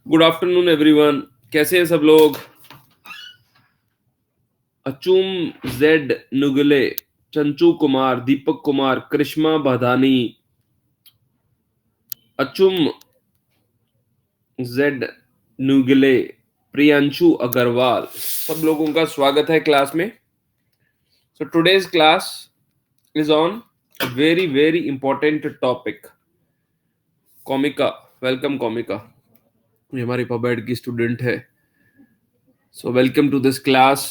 Good afternoon everyone. कैसे हैं सब लोग? अचुम जेड नुगले, चंचू कुमार, दीपक कुमार, करिश्मा बधानी, अचुम जेड नुगले, प्रियांशु अग्रवाल, सब लोगों का स्वागत है क्लास में। So today's class is on a very very important topic, Komika. Welcome Komika, ये हमारी पबेड की स्टूडेंट है। So welcome to this class,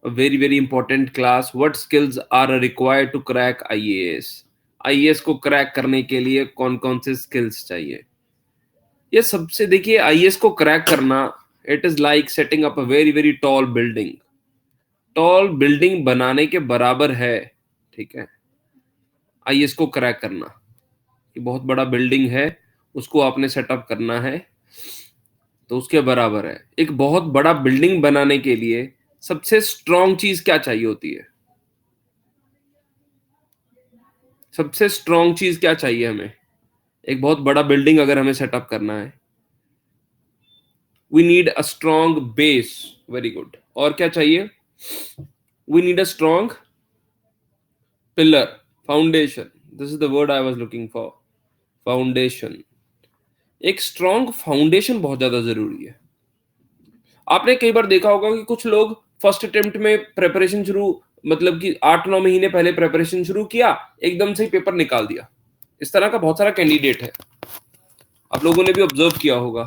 a very very important class. What skills are required to crack IAS? IAS को crack करने के लिए कौन कौन से स्किल्स चाहिए? ये सबसे देखिए, IAS को क्रैक करना, it is like setting up a very very tall building. Tall building बनाने के बराबर है, ठीक है, IAS को क्रैक करना। कि बहुत बड़ा बिल्डिंग है, उसको आपने सेटअप करना है, तो उसके बराबर है। एक बहुत बड़ा बिल्डिंग बनाने के लिए सबसे स्ट्रॉन्ग चीज क्या चाहिए होती है? सबसे स्ट्रॉन्ग चीज क्या चाहिए हमें? एक बहुत बड़ा बिल्डिंग अगर हमें सेटअप करना है, we need a strong base. Very good. और क्या चाहिए? We need a strong pillar, foundation. This is the word I was looking for, foundation. एक स्ट्रॉन्ग फाउंडेशन बहुत ज्यादा जरूरी है। आपने कई बार देखा होगा कि कुछ लोग फर्स्ट अटेम्प्ट में प्रेपरेशन शुरू, मतलब कि 8-9 महीने पहले प्रेपरेशन शुरू किया, एकदम से ही पेपर निकाल दिया। इस तरह का बहुत सारा कैंडिडेट है, आप लोगों ने भी ऑब्जर्व किया होगा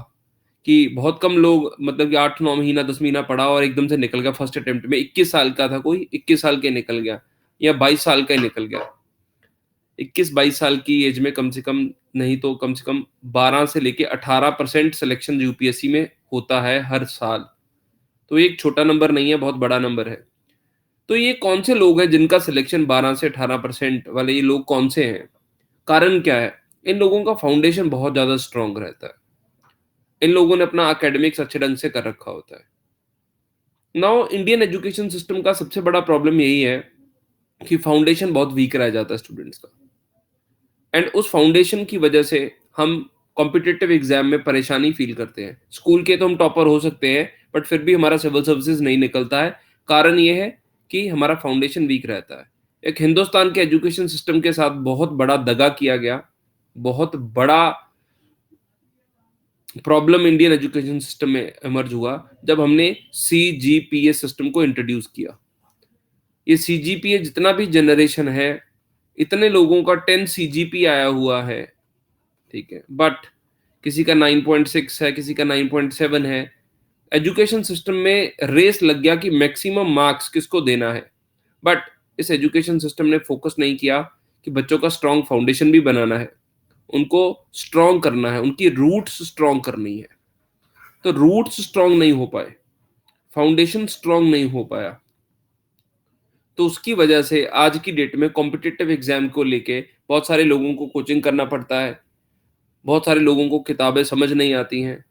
कि बहुत कम लोग, मतलब कि 8-9 महीना 10 महीना पढ़ा और एकदम से निकल गया फर्स्ट अटेम्प्ट में। 21 साल का था कोई, 21 साल के निकल गया, या 22 साल का ही निकल गया। 21-22 साल की एज में कम से कम, नहीं तो कम से कम 12 से लेके 18% सिलेक्शन यूपीएससी में होता है हर साल। तो ये एक छोटा नंबर नहीं है, बहुत बड़ा नंबर है। तो ये कौन से लोग हैं जिनका सिलेक्शन 12 से 18% वाले, ये लोग कौन से हैं? कारण क्या है? इन लोगों का फाउंडेशन बहुत ज्यादा स्ट्रांग रहता है। इन लोगों ने अपना एकेडमिक्स अच्छे ढंग से कर रखा होता है। नाउ इंडियन एजुकेशन सिस्टम का सबसे बड़ा प्रॉब्लम यही है कि फाउंडेशन बहुत वीक रह जाता है स्टूडेंट्स का, एंड उस फाउंडेशन की वजह से हम कॉम्पिटिटिव एग्जाम में परेशानी फील करते हैं। स्कूल के तो हम टॉपर हो सकते हैं, बट फिर भी हमारा सिविल सर्विसेज नहीं निकलता है। कारण ये है कि हमारा फाउंडेशन वीक रहता है। एक हिंदुस्तान के एजुकेशन सिस्टम के साथ बहुत बड़ा दगा किया गया, बहुत बड़ा प्रॉब्लम इंडियन एजुकेशन सिस्टम में इमर्ज हुआ जब हमने सीजीपीए सिस्टम को इंट्रोड्यूस किया। ये सीजीपीए जितना भी जनरेशन है, इतने लोगों का 10 सीजीपी आया हुआ है, ठीक है, बट किसी का 9.6 है, किसी का 9.7 है। एजुकेशन सिस्टम में रेस लग गया कि मैक्सिमम मार्क्स किसको देना है, बट इस एजुकेशन सिस्टम ने फोकस नहीं किया कि बच्चों का स्ट्रॉन्ग फाउंडेशन भी बनाना है, उनको स्ट्रॉन्ग करना है, उनकी रूट्स स्ट्रॉन्ग करनी है। तो रूट्स स्ट्रॉन्ग नहीं हो पाए, फाउंडेशन स्ट्रॉन्ग नहीं हो पाया, तो उसकी वजह से आज की डेट में कॉम्पिटिटिव एग्जाम को लेके बहुत सारे लोगों को कोचिंग करना पड़ता है, बहुत सारे लोगों को किताबें समझ नहीं आती हैं।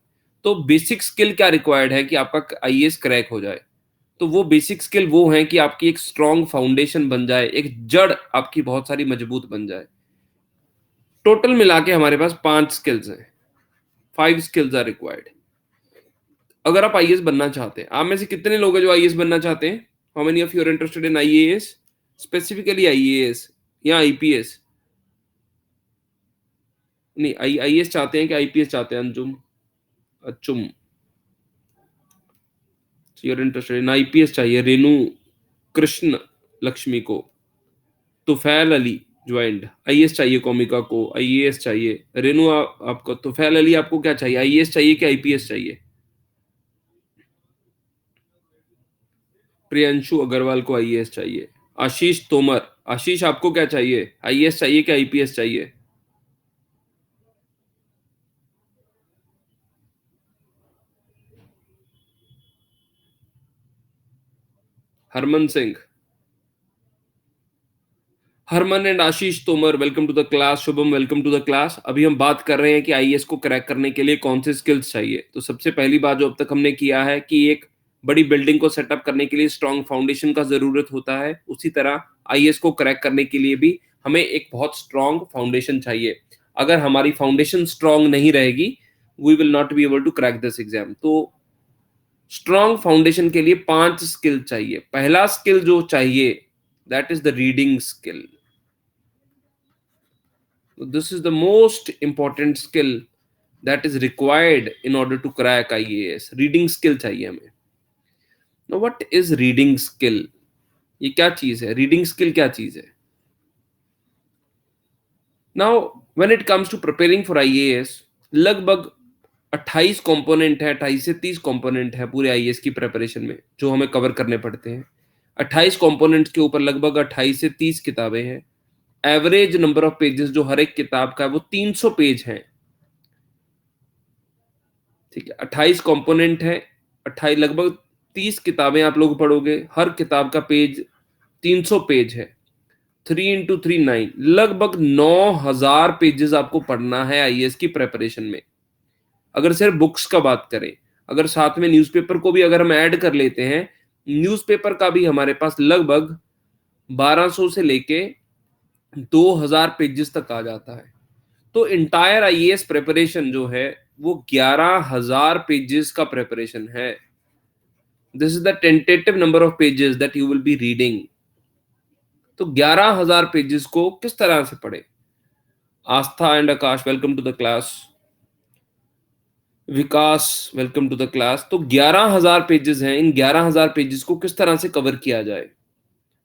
तो बेसिक स्किल क्या रिक्वायर्ड है कि आपका आईएएस क्रैक हो जाए? तो वो बेसिक स्किल वो है कि आपकी एक स्ट्रॉन्ग फाउंडेशन बन जाए, एक जड़ आपकी बहुत सारी मजबूत बन जाए। टोटल मिला के हमारे पास 5 स्किल्स हैं, 5 स्किल्स आर रिक्वायर्ड अगर आप आईएएस बनना चाहते हैं। आप में से कितने लोग हैं जो आईएएस बनना चाहते हैं? How many of you are interested in IAS, specifically IAS या आईपीएस? नहीं, आईएएस चाहते हैं कि आईपीएस चाहते हैं? Anjum, Achum, you are interested in IPS चाहिए। रेणु कृष्ण लक्ष्मी को तुफैल अली ज्वाइंड, आईएएस चाहिए। कॉमिका को आईएएस चाहिए। रेणु आपको तुफैल अली, आपको क्या चाहिए? आईएएस चाहिए कि आईपीएस चाहिए? प्रियंशु अग्रवाल को आईएएस चाहिए। आशीष तोमर, आशीष आपको क्या चाहिए? आईएएस चाहिए कि आईपीएस चाहिए? Harman Singh, Harman and Ashish Tomar, welcome to the class. Shubham, welcome to the class. अभी हम बात कर रहे हैं कि आईएएस को क्रैक करने के लिए कौन से स्किल्स चाहिए। तो सबसे पहली बात जो अब तक हमने किया है कि एक बड़ी बिल्डिंग को सेटअप करने के लिए स्ट्रॉन्ग फाउंडेशन का जरूरत होता है, उसी तरह आईएएस को क्रैक करने के लिए भी हमें एक बहुत स्ट्रॉन्ग फाउंडेशन चाहिए। अगर हमारी फाउंडेशन स्ट्रॉन्ग नहीं रहेगी we will not be able to crack this exam. तो स्ट्रॉन्ग फाउंडेशन के लिए 5 स्किल चाहिए। पहला स्किल जो चाहिए that is the reading skill. This is the most important skill that is required in order to crack IAS. Reading skill चाहिए हमें। Now what is reading skill? ये क्या चीज है? रीडिंग स्किल क्या चीज है? Now when it comes to preparing for IAS, लगभग 28 कंपोनेंट है, 28 से 30 कंपोनेंट है पूरे आईएएस की प्रिपरेशन में जो हमें कवर करने पड़ते हैं। 28 कंपोनेंट्स के ऊपर लगभग 28 से 30 किताबें हैं। एवरेज नंबर ऑफ पेजेस जो हर एक किताब का है वो 300 पेज है। ठीक है, 28 कंपोनेंट है, 28 लगभग 30 किताबें आप लोग पढ़ोगे, हर किताब का पेज 300 पेज है। 3 इंटू 3 9, लगभग 9000 पेजेस आपको पढ़ना है आईएएस की प्रिपरेशन में। अगर सिर्फ बुक्स का बात करें, अगर साथ में न्यूज़पेपर को भी अगर हम ऐड कर लेते हैं, न्यूज़पेपर का भी हमारे पास लगभग 1200 से लेके 2000 पेजेस तक आ जाता है। तो इंटायर आईएएस प्रिपरेशन जो है वो 11000 पेजेस का प्रिपरेशन है। This is the tentative number of pages that you will be reading. तो 11000 पेजेस को किस तरह से पढ़े? Aastha and Akash, welcome to the class. Vikas, welcome to the class. तो 11000 पेजेस हैं, इन 11000 पेजेस को किस तरह से कवर किया जाए?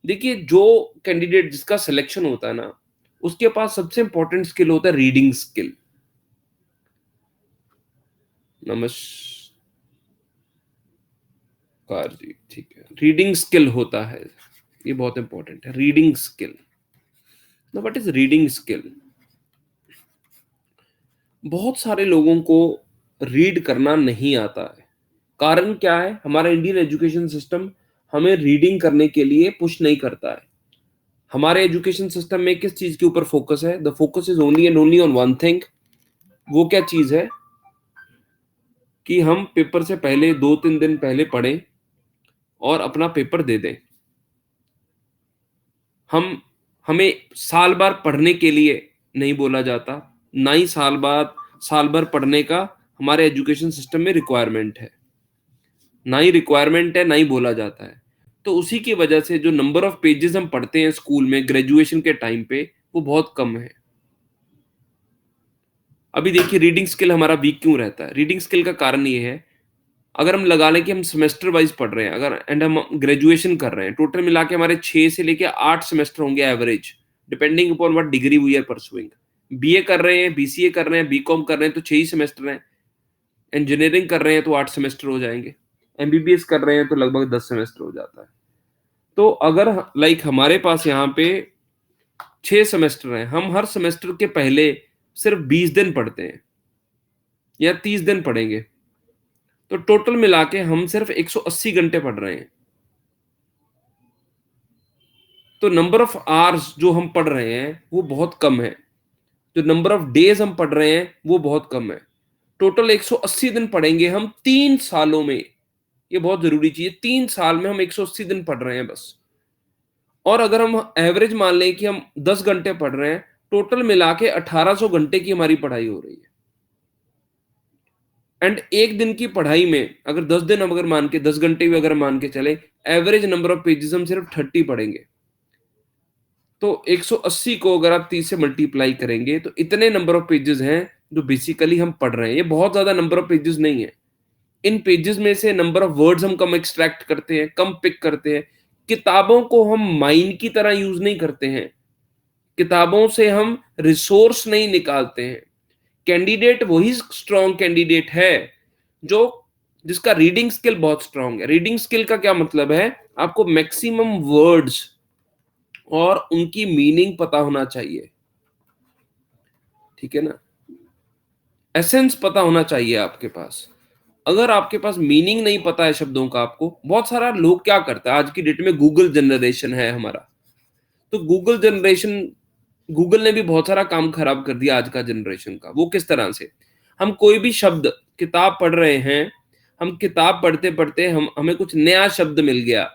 देखिए, जो कैंडिडेट जिसका सिलेक्शन होता है ना, उसके पास सबसे इंपॉर्टेंट स्किल होता है रीडिंग स्किल। नमस्कार जी, ठीक है, रीडिंग स्किल होता है, ये बहुत इंपॉर्टेंट है, रीडिंग स्किल। ना व्हाट इज रीडिंग स्किल? बहुत सारे लोगों को रीड करना नहीं आता है। कारण क्या है? हमारा इंडियन एजुकेशन सिस्टम हमें रीडिंग करने के लिए पुश नहीं करता है। हमारे एजुकेशन सिस्टम में किस चीज के ऊपर फोकस है? The focus is only and only on one thing. वो क्या चीज है? कि हम पेपर से पहले 2-3 दिन पहले पढ़ें और अपना पेपर दे दें। हमें साल भर पढ़ने के लिए नहीं बोला जाता, ना ही साल भर पढ़ने का हमारे एजुकेशन सिस्टम में रिक्वायरमेंट है, ना ही रिक्वायरमेंट है, ना ही बोला जाता है। तो उसी की वजह से जो नंबर ऑफ पेजेस हम पढ़ते हैं स्कूल में ग्रेजुएशन के टाइम पे, वो बहुत कम है। अभी देखिए, रीडिंग स्किल हमारा वीक क्यों रहता है? रीडिंग स्किल का कारण ये है, अगर हम लगा लें कि हम सेमेस्टर वाइज पढ़ रहे हैं, अगर एंड हम ग्रेजुएशन कर रहे हैं, टोटल मिला के हमारे 6 से लेके 8 सेमेस्टर होंगे average, depending upon what degree we are pursuing. BA कर रहे हैं, बीसीए कर रहे हैं, बीकॉम कर रहे हैं तो 6 ही सेमेस्टर हैं। इंजीनियरिंग कर रहे हैं तो 8 सेमेस्टर हो जाएंगे। एमबीबीएस कर रहे हैं तो लगभग 10 सेमेस्टर हो जाता है। तो अगर लाइक हमारे पास यहाँ पे 6 सेमेस्टर हैं, हम हर सेमेस्टर के पहले सिर्फ 20 दिन पढ़ते हैं या 30 दिन पढ़ेंगे, तो टोटल मिला के हम सिर्फ 180 घंटे पढ़ रहे हैं। तो नंबर ऑफ आवर्स जो हम पढ़ रहे हैं वो बहुत कम है, जो नंबर ऑफ डेज हम पढ़ रहे हैं वो बहुत कम है। टोटल 180 दिन पढ़ेंगे हम 3 सालों में। ये बहुत जरूरी चीज है, 3 साल में हम 180 दिन पढ़ रहे हैं बस। और अगर हम एवरेज मान लें कि हम 10 घंटे पढ़ रहे हैं, टोटल मिला के 1800 घंटे की हमारी पढ़ाई हो रही है। एंड एक दिन की पढ़ाई में अगर 10 दिन अगर मान के 10 घंटे भी अगर मान के चले, एवरेज नंबर ऑफ पेजेस हम सिर्फ 30 पढ़ेंगे। तो 180 को अगर आप 30 से मल्टीप्लाई करेंगे तो इतने नंबर ऑफ पेजेस हैं जो बेसिकली हम पढ़ रहे हैं। ये बहुत ज्यादा नंबर ऑफ पेजेस नहीं है। इन पेजेस में से नंबर ऑफ वर्ड्स हम कम एक्सट्रैक्ट करते हैं, कम पिक करते हैं। किताबों को हम माइन की तरह यूज नहीं करते हैं, किताबों से हम रिसोर्स नहीं निकालते हैं। कैंडिडेट वही स्ट्रॉन्ग कैंडिडेट है जो जिसका रीडिंग स्किल बहुत स्ट्रॉन्ग है। रीडिंग स्किल का क्या मतलब है? आपको मैक्सिमम वर्ड्स और उनकी मीनिंग पता होना चाहिए, ठीक है ना? एसेंस पता होना चाहिए आपके पास। अगर आपके पास मीनिंग नहीं पता है शब्दों का, आपको बहुत सारा लोग क्या करता है आज की डेट में, गूगल जनरेशन है हमारा, तो गूगल ने भी बहुत सारा काम खराब कर दिया आज का जनरेशन का। वो किस तरह से? हम कोई भी शब्द किताब पढ़ रहे हैं, हम किताब पढ़ते पढ़ते हमें कुछ नया शब्द मिल गया,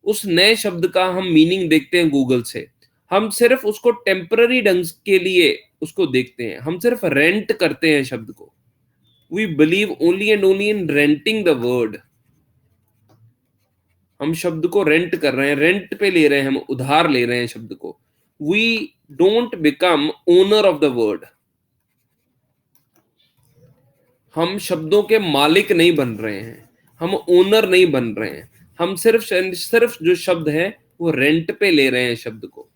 उस नए शब्द का हम मीनिंग देखते हैं गूगल से। हम सिर्फ उसको टेम्पररी ढंग के लिए उसको देखते हैं, हम सिर्फ रेंट करते हैं शब्द को। We believe only and only in renting the word. हम शब्द को रेंट कर रहे हैं, रेंट पे ले रहे हैं, हम उधार ले रहे हैं शब्द को। We don't become owner of the word. हम शब्दों के मालिक नहीं बन रहे हैं, हम ओनर नहीं बन रहे हैं। हम सिर्फ सिर्फ जो शब्द है वो रेंट पे ले रहे हैं शब्द को।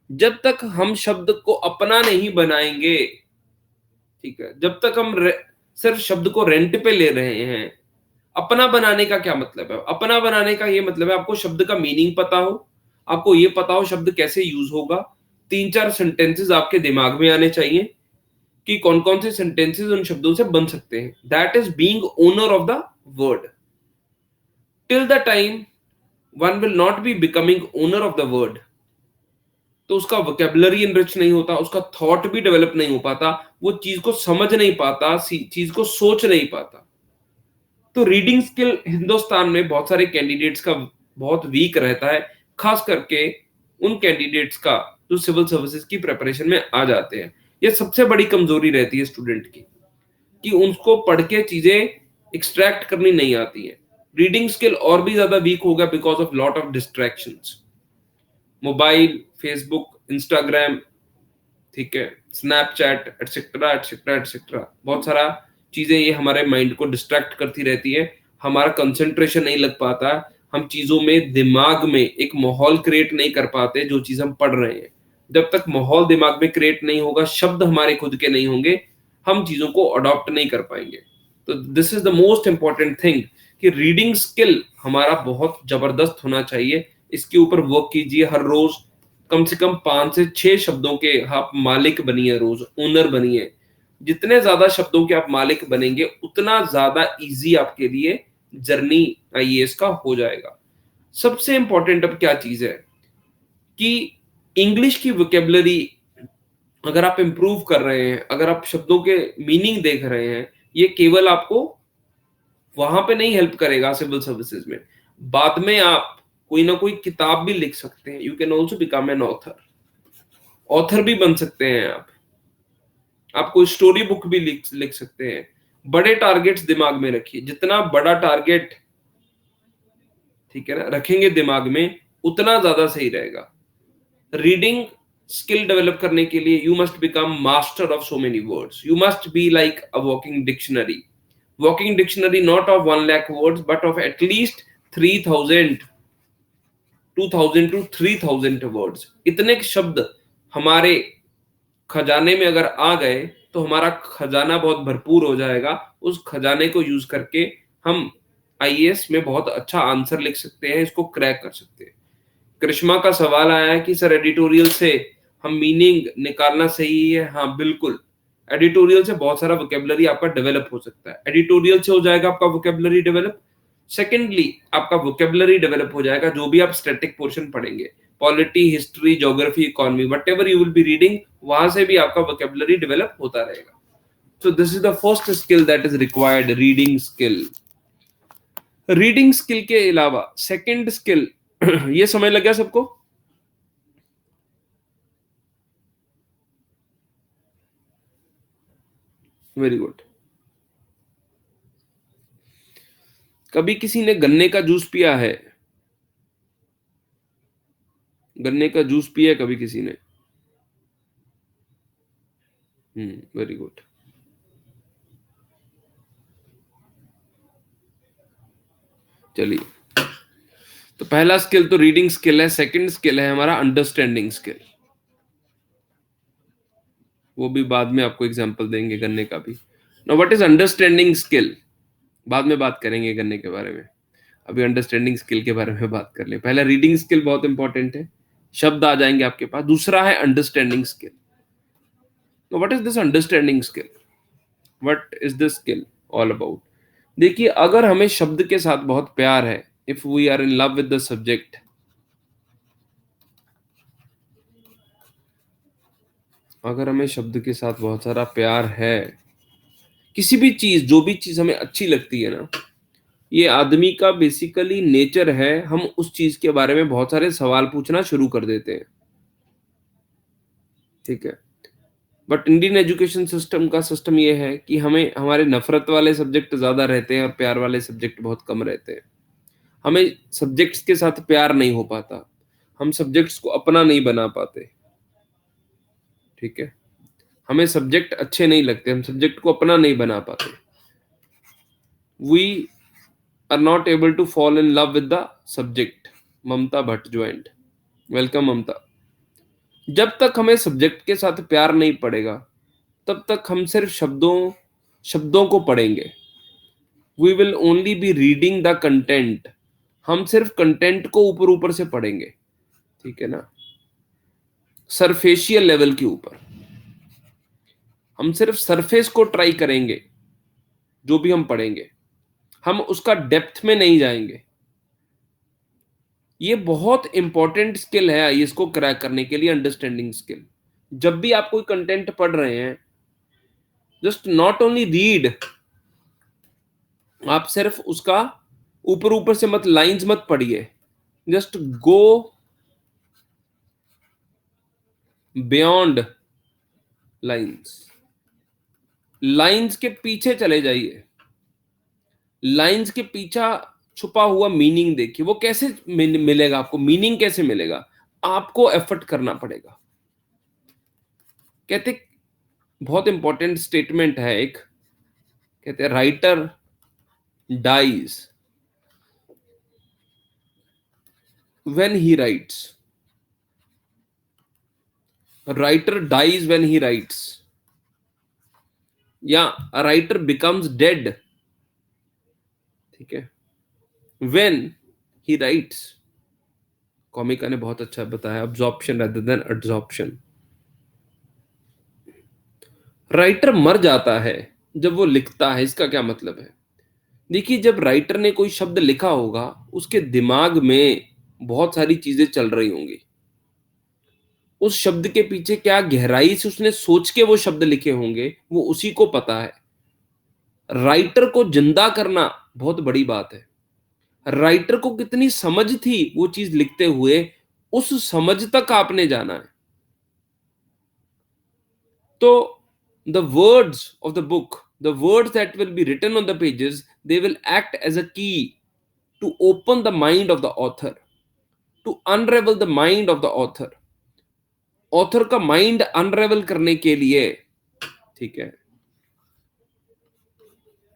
जब तक हम शब्द को अपना नहीं बनाएंगे, ठीक है, जब तक हम सिर्फ शब्द को रेंट पे ले रहे हैं। अपना बनाने का क्या मतलब है? अपना बनाने का ये मतलब है आपको शब्द का मीनिंग पता हो, आपको ये पता हो शब्द कैसे यूज होगा। 3-4 सेंटेंसेस आपके दिमाग में आने चाहिए कि कौन कौन से सेंटेंसेस उन शब्दों से बन सकते हैं। That is being owner of the word. Till the time one will not be becoming owner of the word, तो उसका वोकेबलरी इनरिच नहीं होता, उसका थॉट भी डेवलप नहीं हो पाता, वो चीज को समझ नहीं पाता, चीज को सोच नहीं पाता। तो रीडिंग स्किल हिंदुस्तान में बहुत सारे कैंडिडेट्स का बहुत वीक रहता है, खास करके उन कैंडिडेट्स का जो सिविल सर्विसेज की प्रिपरेशन में आ जाते हैं। ये सबसे बड़ी कमजोरी रहती है स्टूडेंट की कि उनको पढ़ के चीजें एक्सट्रैक्ट करनी नहीं आती है। रीडिंग स्किल और भी ज्यादा वीक हो गया because of lot of distractions. Mobile, Facebook, Instagram, ठीक है, स्नैपचैट एटसेट्रा एटसेट्रा एटसेट्रा, बहुत सारा चीजें ये हमारे माइंड को डिस्ट्रैक्ट करती रहती है। हमारा कंसंट्रेशन नहीं लग पाता, हम चीजों में दिमाग में एक माहौल क्रिएट नहीं कर पाते जो चीज हम पढ़ रहे हैं। जब तक माहौल दिमाग में क्रिएट नहीं होगा, शब्द हमारे खुद के नहीं होंगे, हम चीजों को अडॉप्ट नहीं कर पाएंगे। तो this is the most important thing कि रीडिंग स्किल हमारा बहुत जबरदस्त होना चाहिए। इसके ऊपर वर्क कीजिए हर रोज। कम से कम 5 से 6 शब्दों के आप मालिक बनिए, रोज ओनर बनिए। जितने ज्यादा शब्दों के आप मालिक बनेंगे उतना ज्यादा इजी आपके लिए जर्नी आईएएस का हो जाएगा। सबसे इंपॉर्टेंट अब क्या चीज है कि इंग्लिश की वोकेबलरी अगर आप इंप्रूव कर रहे हैं, अगर आप शब्दों के मीनिंग देख रहे हैं, ये केवल आपको वहां पे नहीं हेल्प करेगा सिविल सर्विसेज में। बाद में आप कोई ना कोई किताब भी लिख सकते हैं। You can also become an author. Author भी बन सकते हैं आप कोई स्टोरी बुक भी लिख सकते हैं। बड़े टारगेट्स दिमाग में रखिए। जितना बड़ा टारगेट, ठीक है ना, रखेंगे दिमाग में, उतना ज्यादा सही रहेगा। रीडिंग स्किल डेवलप करने के लिए you must become master of so many words. You must be like a walking dictionary. Walking dictionary not of 1 lakh words but of at least 3000, 2000 to 3000 words. इतने शब्द हमारे खजाने में अगर आ गए तो हमारा खजाना बहुत भरपूर हो जाएगा। उस खजाने को यूज करके हम आईएएस में बहुत अच्छा आंसर लिख सकते हैं, इसको क्रैक कर सकते हैं। करिश्मा का सवाल आया है कि सर एडिटोरियल से हम मीनिंग निकालना सही है? हाँ बिल्कुल, एडिटोरियल से बहुत सारा वोकेबलरी आपका डेवलप हो सकता है। एडिटोरियल से हो जाएगा आपका वोकेबलरी डेवलप। सेकेंडली आपका वोकेबलरी डेवलप हो जाएगा जो भी आप स्टैटिक पोर्शन पढ़ेंगे, polity, history, geography, economy, what ever you will be reading, वहां से भी आपका वोकेबलरी डेवलप होता रहेगा। So this is the first skill that is required, reading skill। Reading skill के अलावा सेकंड स्किल ये समझ लग गया सबको? Very good. कभी किसी ने गन्ने का जूस पिया है? गन्ने का जूस पिया है कभी किसी ने? Very good. चलिए, तो पहला स्किल तो रीडिंग स्किल है। सेकंड स्किल है हमारा अंडरस्टैंडिंग स्किल। वो भी बाद में आपको एग्जांपल देंगे गन्ने का भी। Now what is understanding skill? बाद में बात करेंगे गन्ने के बारे में, अभी अंडरस्टैंडिंग स्किल के बारे में बात कर ले। पहला रीडिंग स्किल बहुत इंपॉर्टेंट है, शब्द आ जाएंगे आपके पास। दूसरा है अंडरस्टैंडिंग स्किल। तो what is this understanding skill? What is this skill all about? देखिए, अगर हमें शब्द के साथ बहुत प्यार है, if we are in love with the subject, अगर हमें शब्द के साथ बहुत सारा प्यार है, किसी भी चीज, जो भी चीज हमें अच्छी लगती है ना, ये आदमी का बेसिकली नेचर है, हम उस चीज के बारे में बहुत सारे सवाल पूछना शुरू कर देते हैं। ठीक है, बट इंडियन एजुकेशन सिस्टम का सिस्टम ये है कि हमें हमारे नफरत वाले सब्जेक्ट ज़्यादा रहते हैं और प्यार वाले सब्जेक्ट बहुत कम रहते हैं। हमें सब्जेक्ट्स के साथ प्यार नहीं हो पाता, हम सब्जेक्ट्स को अपना नहीं बना पाते। ठीक है, हमें सब्जेक्ट अच्छे नहीं लगते, हम सब्जेक्ट को अपना नहीं बना पाते। We are not able to fall in love with the subject. Mamta Bhatt joined, welcome Mamta. जब तक हमें सब्जेक्ट के साथ प्यार नहीं पड़ेगा तब तक हम सिर्फ शब्दों शब्दों को पढ़ेंगे। We will only be reading the content. हम सिर्फ कंटेंट को ऊपर ऊपर से पढ़ेंगे, ठीक है ना, सरफेशियल लेवल के ऊपर। हम सिर्फ सरफेस को ट्राई करेंगे, जो भी हम पढ़ेंगे हम उसका डेप्थ में नहीं जाएंगे। ये बहुत इंपॉर्टेंट स्किल है आईएएस को क्रैक करने के लिए, अंडरस्टैंडिंग स्किल। जब भी आप कोई कंटेंट पढ़ रहे हैं, जस्ट नॉट ओनली रीड, आप सिर्फ उसका ऊपर ऊपर से मत लाइंस मत पढ़िए, just go beyond lines. Lines के पीछे चले जाइए, लाइंस के पीछा छुपा हुआ मीनिंग देखिए। वो कैसे मिलेगा आपको, मीनिंग कैसे मिलेगा? आपको एफर्ट करना पड़ेगा। कहते, बहुत इंपॉर्टेंट स्टेटमेंट है एक, कहते हैं writer dies when he writes. Writer dies when he writes, या राइटर बिकम्स डेड, ठीक है, व्हेन ही राइट्स। कॉमिका ने बहुत अच्छा बताया, absorption rather than adsorption. Writer मर जाता है जब वो लिखता है। इसका क्या मतलब है? देखिए, जब राइटर ने कोई शब्द लिखा होगा, उसके दिमाग में बहुत सारी चीजें चल रही होंगी। उस शब्द के पीछे क्या गहराई से उसने सोच के वो शब्द लिखे होंगे, वो उसी को पता है। राइटर को जिंदा करना बहुत बड़ी बात है। राइटर को कितनी समझ थी वो चीज लिखते हुए, उस समझ तक आपने जाना है। तो the words of the book, the words that will be written on the pages, they will act as a key to open the mind of the author, to unravel the mind of the author. Author का mind unravel करने के लिए, ठीक है,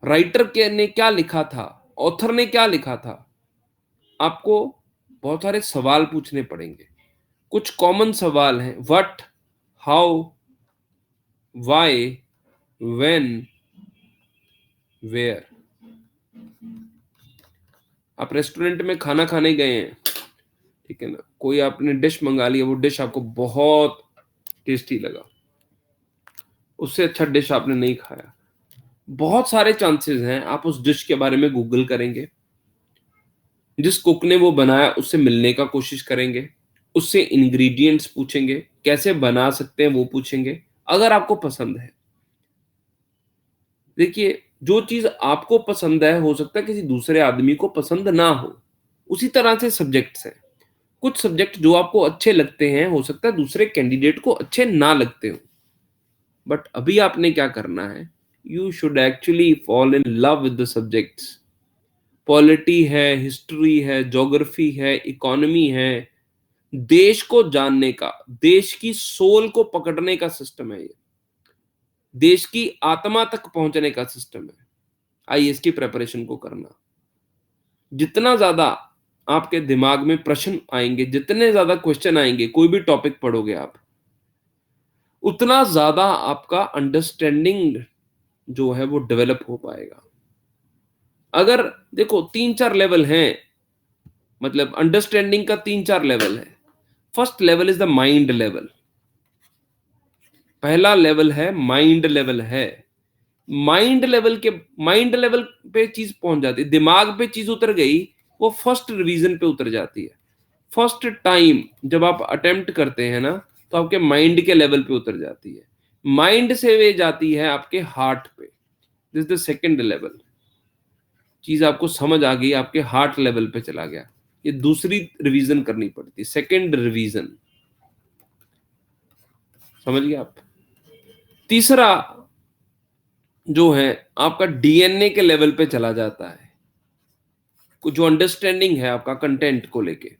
writer के ने क्या लिखा था, ऑथर ने क्या लिखा था, आपको बहुत सारे सवाल पूछने पड़ेंगे। कुछ कॉमन सवाल हैं, what, how, why, when, where. आप रेस्टोरेंट में खाना खाने गए हैं, ठीक है ना, कोई आपने डिश मंगा लिया, वो डिश आपको बहुत टेस्टी लगा, उससे अच्छा डिश आपने नहीं खाया। बहुत सारे चांसेस हैं आप उस डिश के बारे में गूगल करेंगे, जिस कुक ने वो बनाया उससे मिलने का कोशिश करेंगे, उससे इंग्रेडिएंट्स पूछेंगे, कैसे बना सकते हैं वो पूछेंगे, अगर आपको पसंद है। देखिए, जो चीज आपको पसंद है, हो सकता है किसी दूसरे आदमी को पसंद ना हो। उसी तरह से सब्जेक्ट्स हैं। कुछ सब्जेक्ट जो आपको अच्छे लगते हैं, हो सकता है दूसरे कैंडिडेट को अच्छे ना लगते हो। बट अभी आपने क्या करना है, you should actually fall in love with the subjects. Polity है, हिस्ट्री है, ज्योग्राफी है, इकोनॉमी है, देश को जानने का, देश की सोल को पकड़ने का सिस्टम है ये, देश की आत्मा तक पहुंचने का सिस्टम है आईएएस की प्रिपरेशन को करना। जितना ज्यादा आपके दिमाग में प्रश्न आएंगे, जितने ज्यादा क्वेश्चन आएंगे, कोई भी टॉपिक पढ़ोगे आप, उतना ज्यादा आपका अंडरस्टैंडिंग जो है वो डेवलप हो पाएगा। अगर देखो, तीन चार लेवल हैं, मतलब अंडरस्टैंडिंग का तीन चार लेवल है। First level is the mind level. पहला लेवल है माइंड लेवल है। माइंड लेवल पे चीज पहुंच जाती है, दिमाग पे चीज उतर गई, वो फर्स्ट रिवीजन पे उतर जाती है। फर्स्ट टाइम जब आप अटेम्प्ट करते हैं ना, तो आपके माइंड के लेवल पे उतर जाती है। माइंड से वे जाती है आपके हार्ट पे। This the second level. चीज आपको समझ आ गई, आपके हार्ट लेवल पे चला गया, ये दूसरी रिवीजन करनी पड़ती है, सेकंड रिवीजन। समझ गए आप? तीसरा जो है आपका डीएनए के लेवल पे चला जाता है, जो अंडरस्टैंडिंग है आपका कंटेंट को लेके,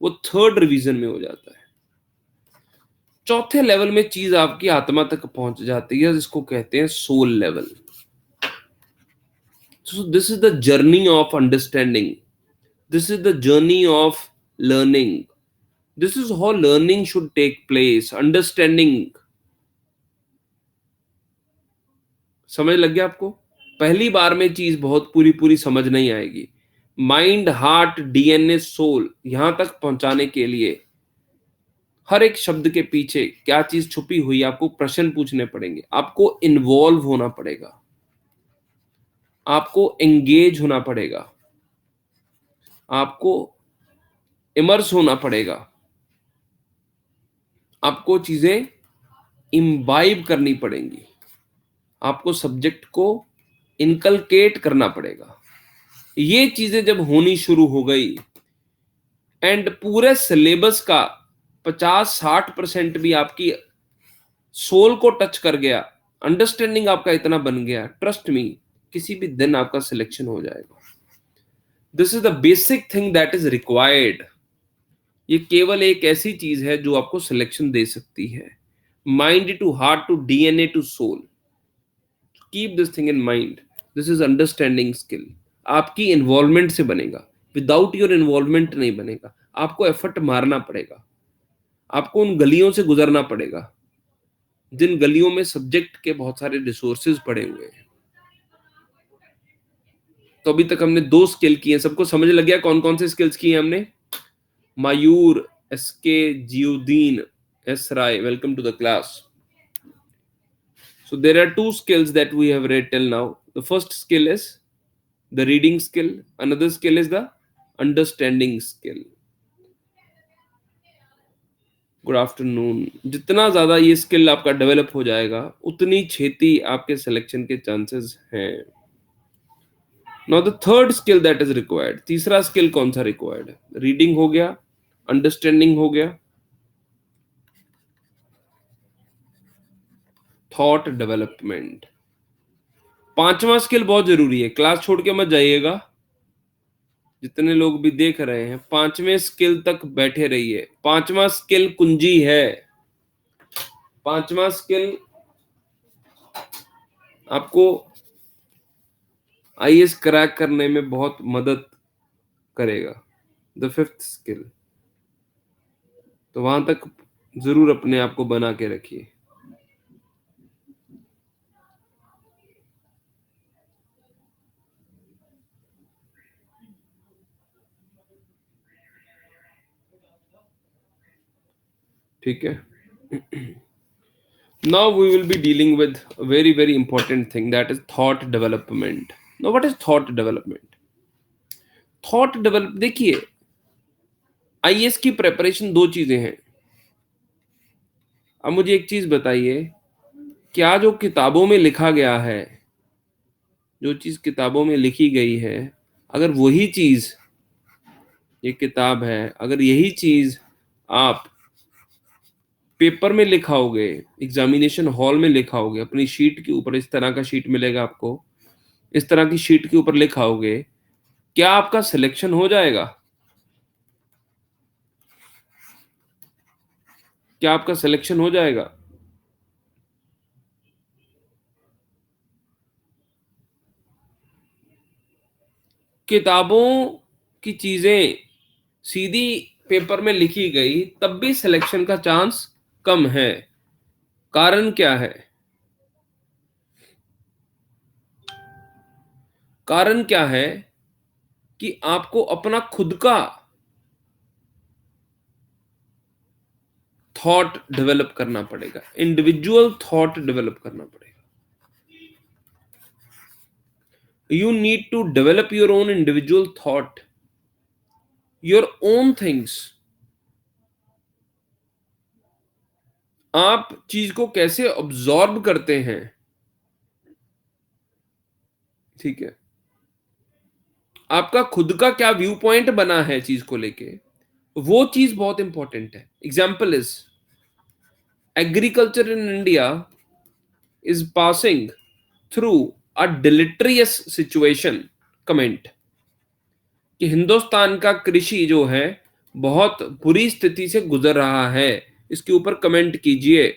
वो थर्ड रिवीजन में हो जाता है। चौथे लेवल में चीज आपकी आत्मा तक पहुंच जाती है, जिसको कहते हैं soul level. So this is the journey of understanding, this is the journey of learning, this is how learning should take place, understanding. समझ लग गया आपको? पहली बार में चीज बहुत पूरी पूरी समझ नहीं आएगी। माइंड, हार्ट, डीएनए, सोल, यहां तक पहुंचाने के लिए हर एक शब्द के पीछे क्या चीज छुपी हुई है, आपको प्रश्न पूछने पड़ेंगे, आपको इन्वॉल्व होना पड़ेगा, आपको एंगेज होना पड़ेगा, आपको इमर्स होना पड़ेगा, आपको चीजें इम्बाइब करनी पड़ेंगी, आपको सब्जेक्ट को इनकलकेट करना पड़ेगा। ये चीजें जब होनी शुरू हो गई एंड पूरे सिलेबस का 50-60% भी आपकी सोल को टच कर गया, अंडरस्टैंडिंग आपका इतना बन गया, ट्रस्ट मी, किसी भी दिन आपका सिलेक्शन हो जाएगा। This is the basic thing that is required. ये केवल एक ऐसी चीज है जो आपको सिलेक्शन दे सकती है। Mind to heart to DNA to soul, keep this thing in mind. This is understanding skill. आपकी इन्वॉल्वमेंट से बनेगा, विदाउट योर इन्वॉल्वमेंट नहीं बनेगा। आपको एफर्ट मारना पड़ेगा, आपको उन गलियों से गुजरना पड़ेगा जिन गलियों में सब्जेक्ट के बहुत सारे रिसोर्सेज पड़े हुए हैं। तो अभी तक हमने 2 स्किल किए हैं, सबको समझ लग गया कौन कौन से स्किल्स किए हमने? Mayur, SK, Ziauddin, S Rai, welcome to the class. So there are 2 skills that we have read till now. The first skill is the reading skill, another skill is the understanding skill. Good afternoon. जितना ज्यादा ये skill आपका develop हो जाएगा, उतनी छेती आपके selection के chances हैं। Now the third skill that is required, तीसरा स्किल कौन सा रिक्वायर्ड है? रीडिंग हो गया, अंडरस्टैंडिंग हो गया, थॉट डेवलपमेंट। पांचवा स्किल बहुत जरूरी है, क्लास छोड़ के मत जाइएगा। जितने लोग भी देख रहे हैं, पांचवें स्किल तक बैठे रहिए। पांचवा स्किल कुंजी है। पांचवा स्किल आपको आईएएस क्रैक करने में बहुत मदद करेगा। द फिफ्थ स्किल, तो वहां तक जरूर अपने आप को बना के रखिए। ठीक है? Now we will be dealing with a very very important thing, that is thought development. Now what is thought development? Thought develop, देखिए आईएएस की प्रिपरेशन 2 चीजें हैं। अब मुझे एक चीज बताइए, क्या जो किताबों में लिखा गया है, जो चीज किताबों में लिखी गई है, अगर वही चीज, ये किताब है, अगर यही चीज आप पेपर में लिखाओगे, एग्जामिनेशन हॉल में लिखाओगे, अपनी शीट के ऊपर, इस तरह का शीट मिलेगा आपको, इस तरह की शीट के ऊपर लिखाओगे, क्या आपका सिलेक्शन हो जाएगा? क्या आपका सिलेक्शन हो जाएगा? किताबों की चीजें सीधी पेपर में लिखी गई तब भी सिलेक्शन का चांस कम है। कारण क्या है? कारण क्या है कि आपको अपना खुद का थॉट डेवलप करना पड़ेगा, इंडिविजुअल थॉट डेवलप करना पड़ेगा। You need to develop your own individual thought, your own things. आप चीज को कैसे ऑब्जॉर्ब करते हैं, ठीक है, आपका खुद का क्या व्यू पॉइंट बना है चीज को लेके, वो चीज बहुत इंपॉर्टेंट है। Example is agriculture in India is passing through a deleterious situation. Comment कि हिंदुस्तान का कृषि जो है बहुत बुरी स्थिति से गुजर रहा है, इसके ऊपर कमेंट कीजिए.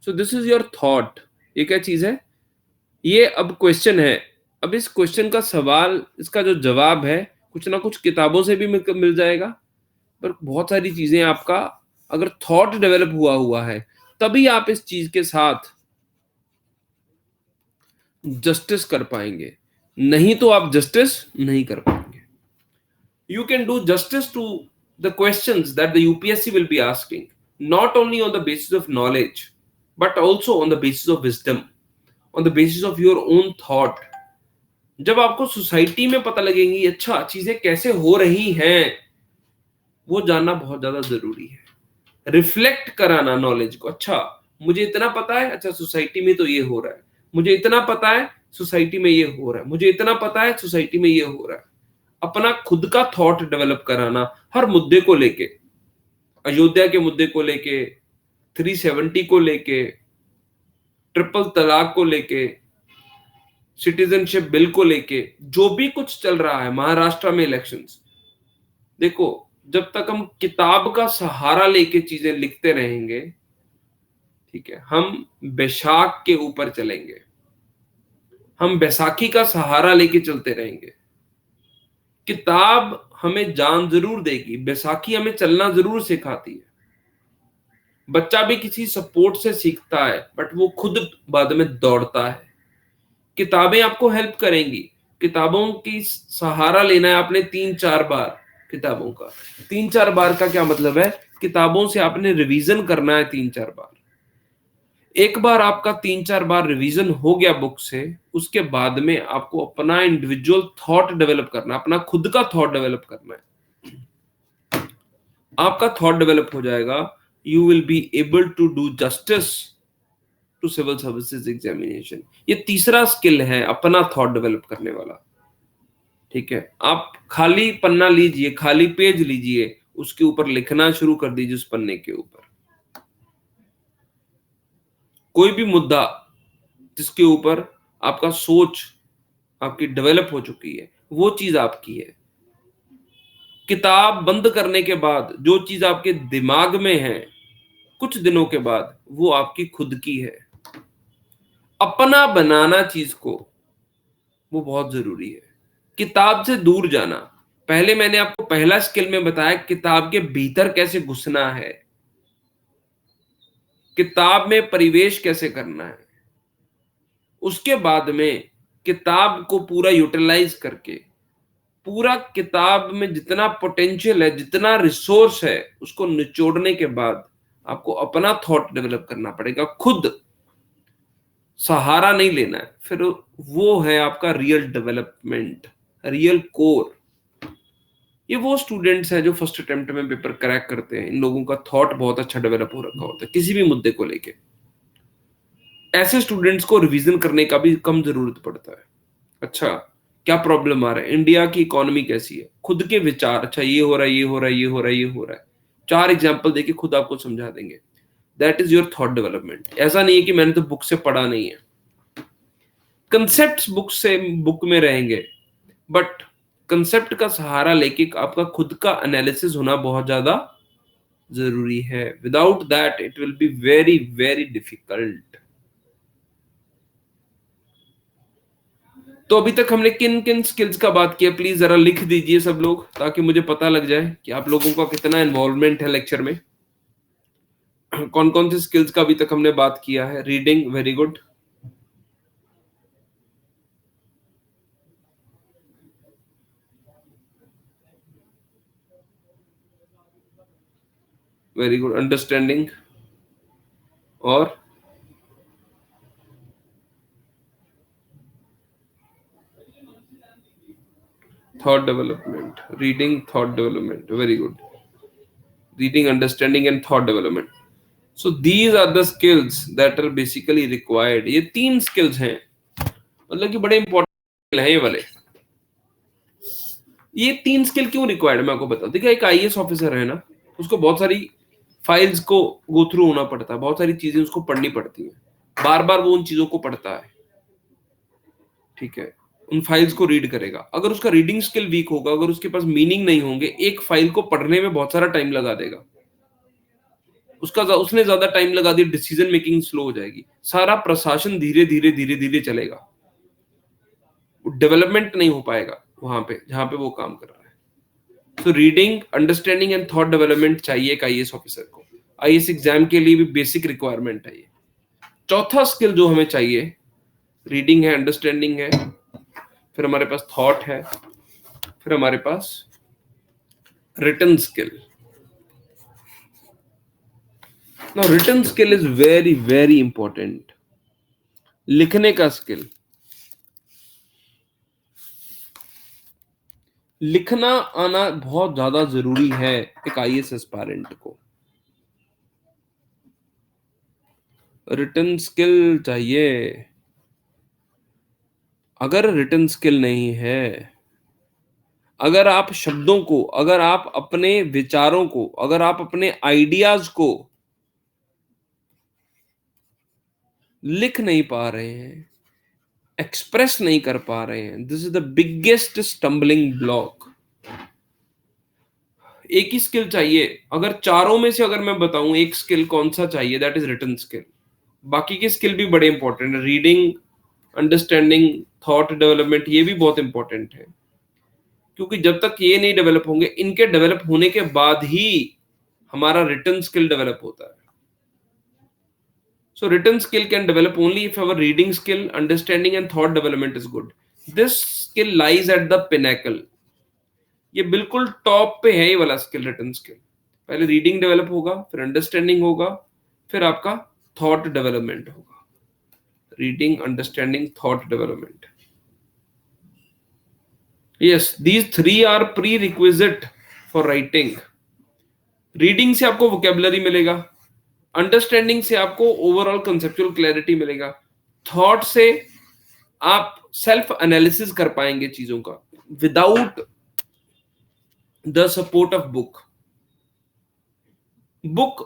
सो दिस इज योर थॉट. ये क्या चीज है? ये अब क्वेश्चन है. अब इस क्वेश्चन का सवाल, इसका जो जवाब है कुछ ना कुछ किताबों से भी मिल जाएगा, पर बहुत सारी चीजें आपका अगर थॉट डेवलप हुआ है तभी आप इस चीज के साथ जस्टिस कर पाएंगे, नहीं तो आप जस्टिस नहीं कर पाएंगे. You can do justice to the questions that the UPSC will be asking, not only on the basis of knowledge but also on the basis of wisdom, on the basis of your own thought. जब आपको society में पता लगेंगी अच्छा चीजें कैसे हो रही हैं, वो जानना बहुत ज्यादा जरूरी है. रिफ्लेक्ट कराना नॉलेज को. अच्छा मुझे इतना पता है, अच्छा सोसाइटी में तो ये हो रहा है, मुझे इतना पता है सोसाइटी में ये हो रहा है, मुझे इतना पता है सोसाइटी में ये हो रहा है. अपना खुद का थॉट डेवलप कराना हर मुद्दे को लेके, अयोध्या के मुद्दे को लेके, 370 को लेके, ट्रिपल तलाक को लेके, सिटीजनशिप बिल को लेके, जो भी कुछ चल रहा है, महाराष्ट्र में इलेक्शंस. देखो जब तक हम किताब का सहारा लेके चीजें लिखते रहेंगे, ठीक है, हम बैशाख के ऊपर चलेंगे, हम बैसाखी का सहारा लेके चलते रहेंगे. किताब हमें जान जरूर देगी, बैसाखी हमें चलना जरूर सिखाती है. बच्चा भी किसी सपोर्ट से सीखता है बट वो खुद बाद में दौड़ता है. किताबें आपको हेल्प करेंगी. किताबों की सहारा लेना है आपने 3-4 बार. किताबों का 3-4 बार का क्या मतलब है? किताबों से आपने रिवीजन करना है 3-4 बार. एक बार आपका 3-4 बार रिवीजन हो गया बुक से, उसके बाद में आपको अपना इंडिविजुअल थॉट डेवलप करना, अपना खुद का थॉट डेवलप करना है. आपका थॉट डेवलप हो जाएगा, you will be able to do justice to civil services examination. ये तीसरा स्किल है अपना थॉट डेवलप करने वाला. ठीक है, आप खाली पन्ना लीजिए, खाली पेज लीजिए, उसके ऊपर लिखना शुरू कर दीजिए. उस पन्ने के ऊपर कोई भी मुद्दा जिसके ऊपर आपका सोच आपकी डेवलप हो चुकी है, वो चीज आपकी है. किताब बंद करने के बाद जो चीज आपके दिमाग में है कुछ दिनों के बाद, वो आपकी खुद की है. अपना बनाना चीज को, वो बहुत जरूरी है. किताब से दूर जाना. पहले मैंने आपको पहला स्किल में बताया किताब के भीतर कैसे घुसना है, किताब में परिवेश कैसे करना है. उसके बाद में किताब को पूरा यूटिलाइज करके, पूरा किताब में जितना पोटेंशियल है, जितना रिसोर्स है, उसको निचोड़ने के बाद आपको अपना थॉट डेवलप करना पड़ेगा. खुद सहारा नहीं लेना है. फिर वो है आपका रियल डेवलपमेंट, रियल कोर. ये वो स्टूडेंट्स हैं जो फर्स्ट अटेम्प्ट में पेपर क्रैक करते हैं. इन लोगों का थॉट बहुत अच्छा डेवलप हो रखा होता है किसी भी मुद्दे को लेके. ऐसे स्टूडेंट्स को रिवीजन करने का भी कम जरूरत पड़ता है. अच्छा क्या प्रॉब्लम आ रहा है, इंडिया की इकोनॉमी कैसी है, खुद के विचार. अच्छा ये हो रहा है, ये हो रहा है, ये हो रहा है, ये हो रहा है. 4 एग्जाम्पल देके खुद आपको समझा देंगे. That is your thought development. ऐसा नहीं है कि मैंने तो बुक से पढ़ा नहीं है. कंसेप्ट बुक में रहेंगे, बट कंसेप्ट का सहारा लेके आपका खुद का एनालिसिस होना बहुत ज्यादा जरूरी है. Without that it will be very very difficult. तो अभी तक हमने किन किन स्किल्स का बात किया, प्लीज जरा लिख दीजिए सब लोग, ताकि मुझे पता लग जाए कि आप लोगों का कितना इन्वॉल्वमेंट है लेक्चर में. कौन कौन से स्किल्स का अभी तक हमने बात किया है. Reading, very good. Very good. Understanding और thought development. Reading, thought development, very good. Reading, understanding and thought development. So these are the skills that are basically required. ये 3 स्किल्स हैं, मतलब कि बड़े इंपॉर्टेंट हैं ये वाले. ये 3 स्किल क्यों रिक्वायर्ड मैं आपको बताऊं. देखिए एक आईएएस ऑफिसर है ना, उसको बहुत सारी फाइल्स को गो थ्रू होना पड़ता है, बहुत सारी चीजें उसको पढ़नी पड़ती हैं. बार बार वो उन चीजों को पढ़ता है, ठीक है, उन फाइल्स को रीड करेगा। अगर उसका रीडिंग स्किल वीक होगा, अगर उसके पास मीनिंग नहीं होंगे, एक फाइल को पढ़ने में बहुत सारा टाइम लगा देगा, उसने ज्यादा टाइम लगा दिया, डिसीजन मेकिंग स्लो हो जाएगी, सारा प्रशासन धीरे धीरे धीरे धीरे चलेगा, डेवलपमेंट नहीं हो पाएगा वहां पे जहां पे वो काम कर रहा है। तो reading, understanding and thought development चाहिए एक आईएएस ऑफिसर को। आईएएस एग्जाम के लिए भी बेसिक रिक्वायरमेंट है ये। चौथा स्किल जो हमें चाहिए, रीडिंग है, अंडरस्टैंडिंग है, फिर हमारे पास थॉट है, फिर हमारे पास written skill. Now written skill is very very important. लिखने का स्किल, लिखना आना बहुत ज्यादा जरूरी है एक आईएएस एस्पायरेंट को। रिटन स्किल चाहिए। अगर रिटन स्किल नहीं है, अगर आप शब्दों को, अगर आप अपने विचारों को, अगर आप अपने आइडियाज को लिख नहीं पा रहे हैं, एक्सप्रेस नहीं कर पा रहे हैं, this is the biggest stumbling block. एक ही स्किल चाहिए। अगर चारों में से अगर मैं बताऊं एक स्किल कौन सा चाहिए, दैट इज रिटन स्किल। बाकी के स्किल भी बड़े इंपॉर्टेंट है, रीडिंग, अंडरस्टैंडिंग, थॉट डेवलपमेंट, ये भी बहुत इंपॉर्टेंट है, क्योंकि जब तक ये नहीं डेवलप होंगे, इनके डेवलप होने के बाद ही हमारा रिटन स्किल डेवलप होता है। So written skill can develop only if our reading skill, understanding and thought development is good. This skill lies at the pinnacle. ये बिल्कुल टॉप पे है ये वाला स्किल, रिटन स्किल। पहले रीडिंग डेवलप होगा, फिर अंडरस्टैंडिंग होगा, फिर आपका थॉट डेवलपमेंट होगा। Reading, understanding, thought development. Yes, these three are prerequisite for writing. Reading से आपको वोकेबलरी मिलेगा, अंडरस्टैंडिंग से आपको ओवरऑल कंसेप्चुअल क्लैरिटी मिलेगा, थॉट से आप सेल्फ एनालिसिस कर पाएंगे चीजों का without the support of book. Book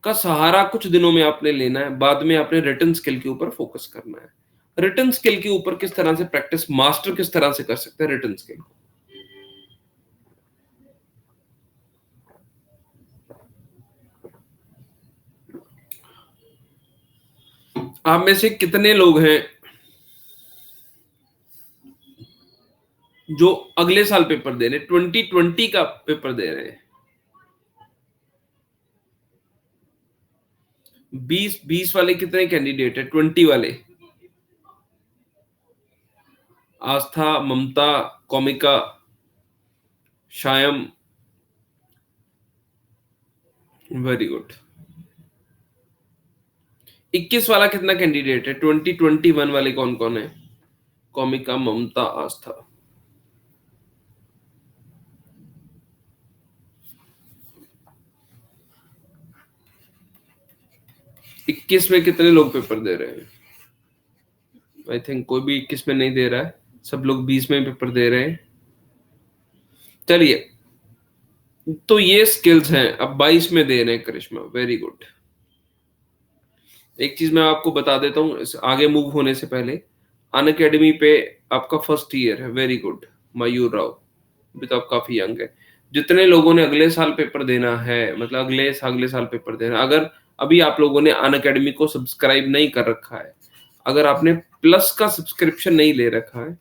का सहारा कुछ दिनों में आपने लेना है, बाद में आपने रिटन स्किल के ऊपर फोकस करना है। रिटन स्किल के ऊपर किस तरह से प्रैक्टिस, मास्टर किस तरह से कर सकते हैं रिटन स्किल को। आप में से कितने लोग हैं जो अगले साल पेपर दे रहे हैं, 2020 का पेपर दे रहे हैं? 20 वाले कितने कैंडिडेट है? 20 वाले, आस्था, ममता, कॉमिका, शायम, वेरी गुड। 21 वाला कितना कैंडिडेट है? 2021 वाले कौन कौन है? कॉमिका, ममता, आस्था। इक्कीस में कितने लोग पेपर दे रहे हैं? आई थिंक कोई भी 21 में नहीं दे रहा है, सब लोग 20 में पेपर दे रहे हैं। चलिए, तो ये स्किल्स हैं। अब 22 में दे रहे हैं करिश्मा, वेरी गुड। एक चीज मैं आपको बता देता हूँ आगे मूव होने से पहले, अनअकैडमी पे आपका फर्स्ट ईयर है, वेरी गुड मयूर राव, अभी तो आप काफी यंग है। जितने लोगों ने अगले साल पेपर देना है, मतलब अगले साल पेपर देना, अगर अभी आप लोगों ने अनअकैडमी को सब्सक्राइब नहीं कर रखा है, अगर आपने प्लस का सब्सक्रिप्शन नहीं ले रखा है,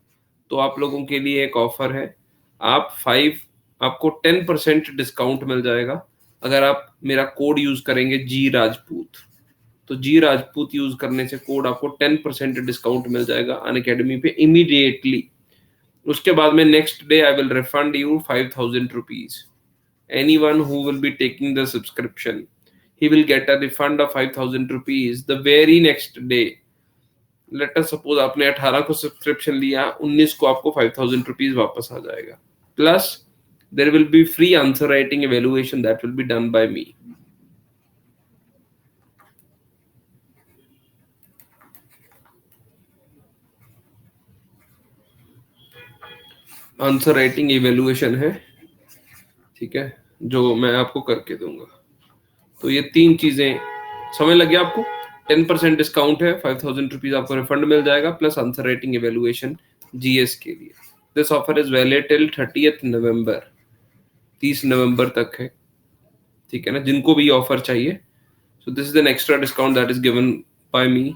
तो आप लोगों के लिए एक ऑफर है। आपको 10% डिस्काउंट मिल जाएगा अगर आप मेरा कोड यूज करेंगे जी राजपूत। तो जी राजपूत यूज करने से कोड आपको 10% डिस्काउंट मिल जाएगा अनअकैडमी पे इमीडिएटली। उसके बाद में next day I will refund you 5,000 rupees. Anyone who will be taking the subscription, he will get a refund of 5,000 rupees the very next day. Let us suppose आपने 18 को subscription लिया, 19 को आपको 5,000 rupees वापस आ जाएगा। Plus there will be free answer writing evaluation that will be done by me. Answer writing evaluation है, ठीक है, जो मैं आपको करके दूंगा। तो ये तीन चीजें समझ लग गया आपको? 10% डिस्काउंट है, 5000 रुपीज आपको रिफंड मिल जाएगा plus answer writing evaluation GS के लिए। This offer is valid till 30th November, 30 नवंबर तक है, ठीक है ना, जिनको भी ऑफर चाहिए। So this is an extra discount that is given by me.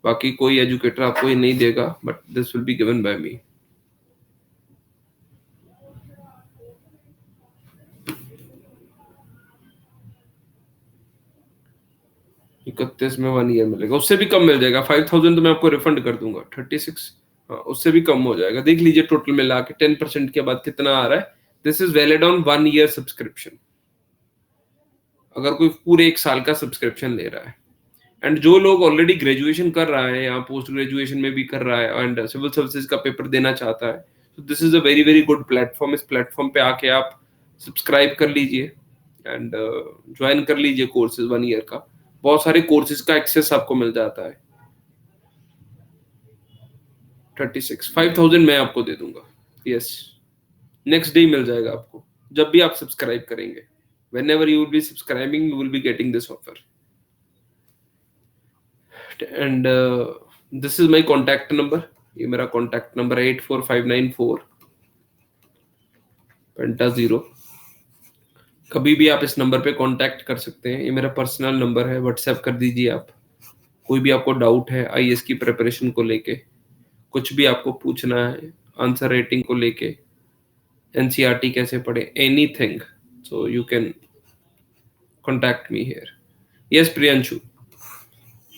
बाकी कोई एजुकेटर आपको ये नहीं देगा, but this will be given by me. इकतीस में 1 ईयर मिलेगा, उससे भी कम मिल जाएगा। 5000 तो मैं आपको रिफंड कर दूंगा, 36, हाँ उससे भी कम हो जाएगा। देख लीजिए टोटल मिला के 10% के बाद कितना आ रहा है। This is valid on 1 year subscription, अगर कोई पूरे 1 साल का सब्सक्रिप्शन ले रहा है। एंड जो लोग ऑलरेडी ग्रेजुएशन कर रहा है या पोस्ट ग्रेजुएशन में भी कर रहा है एंड सिविल सर्विसेज का पेपर देना चाहता है, तो this is a very very good platform. इस प्लेटफॉर्म पे आके आप सब्सक्राइब कर लीजिए एंड ज्वाइन कर लीजिए कोर्सेज 1 ईयर का। बहुत सारे कोर्सेज का एक्सेस आपको मिल जाता है। 36 5000 मैं आपको दे दूंगा, यस, नेक्स्ट डे मिल जाएगा आपको जब भी आप सब्सक्राइब करेंगे। whenever you will be subscribing you will be getting this offer। And this is my contact number, ये मेरा कॉन्टैक्ट नंबर है 84594 कभी भी आप इस नंबर पे कांटेक्ट कर सकते हैं। ये मेरा पर्सनल नंबर है, व्हाट्सएप कर दीजिए आप। कोई भी आपको डाउट है आईएएस की प्रिपरेशन को लेके, कुछ भी आपको पूछना है आंसर राइटिंग को लेके, एनसीईआरटी कैसे पढ़े, anything, so you can contact me here. Yes Priyanshu,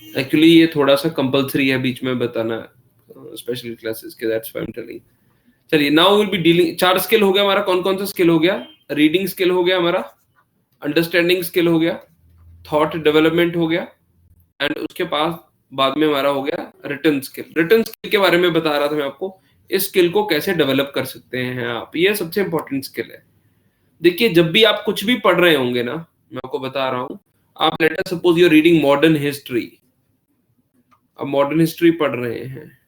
actually ये थोड़ा सा कंपलसरी है बीच में बताना स्पेशल क्लासेस के, that's why I am telling. चलिए now will be dealing, 4 skill हो गया हमारा। कौन कौन सा स्किल हो गया? रीडिंग स्किल हो गया हमारा, अंडरस्टैंडिंग स्किल हो गया, थॉट डेवलपमेंट हो गया, एंड उसके पास बाद में हमारा हो गया रिटन स्किल। रिटन स्किल के बारे में बता रहा था मैं आपको, इस स्किल को कैसे डेवलप कर सकते हैं आप, ये सबसे इंपॉर्टेंट स्किल है। देखिए जब भी आप कुछ भी पढ़ रहे होंगे ना, मैं आपको बता रहा हूं, आप let us suppose you are reading modern history, अब मॉडर्न हिस्ट्री पढ़ रहे हैं,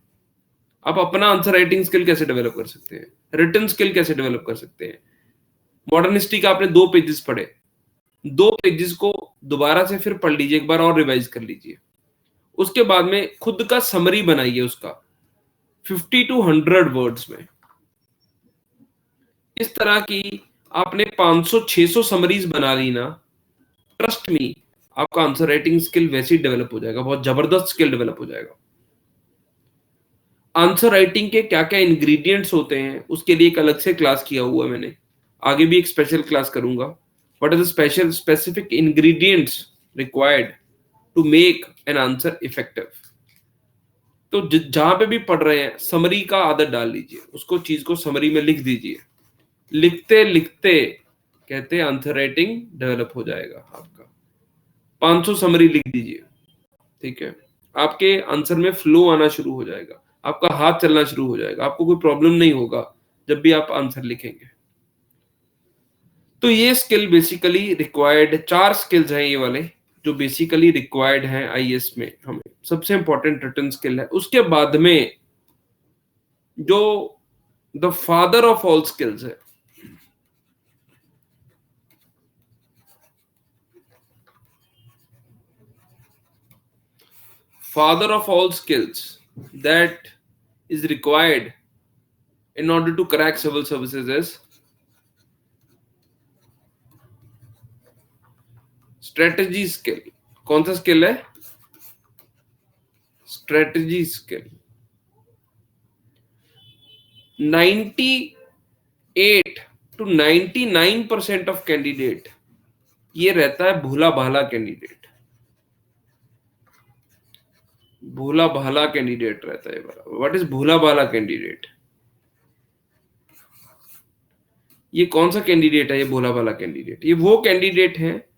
आप अपना आंसर राइटिंग स्किल कैसे डेवलप कर सकते हैं, रिटन स्किल कैसे डेवलप कर सकते हैं। मॉडर्न हिस्ट्री का आपने 2 पेजेस पढ़े, 2 पेजेस को दोबारा से फिर पढ़ लीजिए, एक बार और रिवाइज कर लीजिए। उसके बाद में खुद का समरी बनाइए उसका 50 to 100 वर्ड्स में। इस तरह की आपने 500-600 समरीज बना ली ना, ट्रस्ट मी आपका आंसर राइटिंग स्किल वैसे ही डेवलप हो जाएगा, बहुत जबरदस्त स्किल डेवलप हो जाएगा। आंसर राइटिंग के क्या क्या इंग्रेडिएंट्स होते हैं उसके लिए एक अलग से क्लास किया हुआ है मैंने, आगे भी एक स्पेशल क्लास करूंगा। What are the special specific ingredients required to make an answer effective. तो जहां पे भी पढ़ रहे हैं समरी का आदत डाल लीजिए, उसको चीज को समरी में लिख दीजिए। लिखते लिखते कहते हैं आंसर राइटिंग डेवलप हो जाएगा आपका। 500 समरी लिख दीजिए, ठीक है, आपके आंसर में फ्लो आना शुरू हो जाएगा, आपका हाथ चलना शुरू हो जाएगा, आपको कोई प्रॉब्लम नहीं होगा जब भी आप आंसर लिखेंगे। तो ये स्किल बेसिकली रिक्वायर्ड, 4 स्किल्स हैं ये वाले जो बेसिकली रिक्वायर्ड हैं आईएएस में। हमें सबसे इंपॉर्टेंट रिटन स्किल है। उसके बाद में जो the father of all skills है, father of all skills that is required in order to crack civil services is strategy skill। कौन सा स्किल है? Strategy skill. 98 to 99% of candidate ये रहता है भोला भाला कैंडिडेट, भोला भाला कैंडिडेट रहता है। व्हाट इज भोला भाला कैंडिडेट? ये कौन सा कैंडिडेट है? ये भोला भाला कैंडिडेट ये वो कैंडिडेट है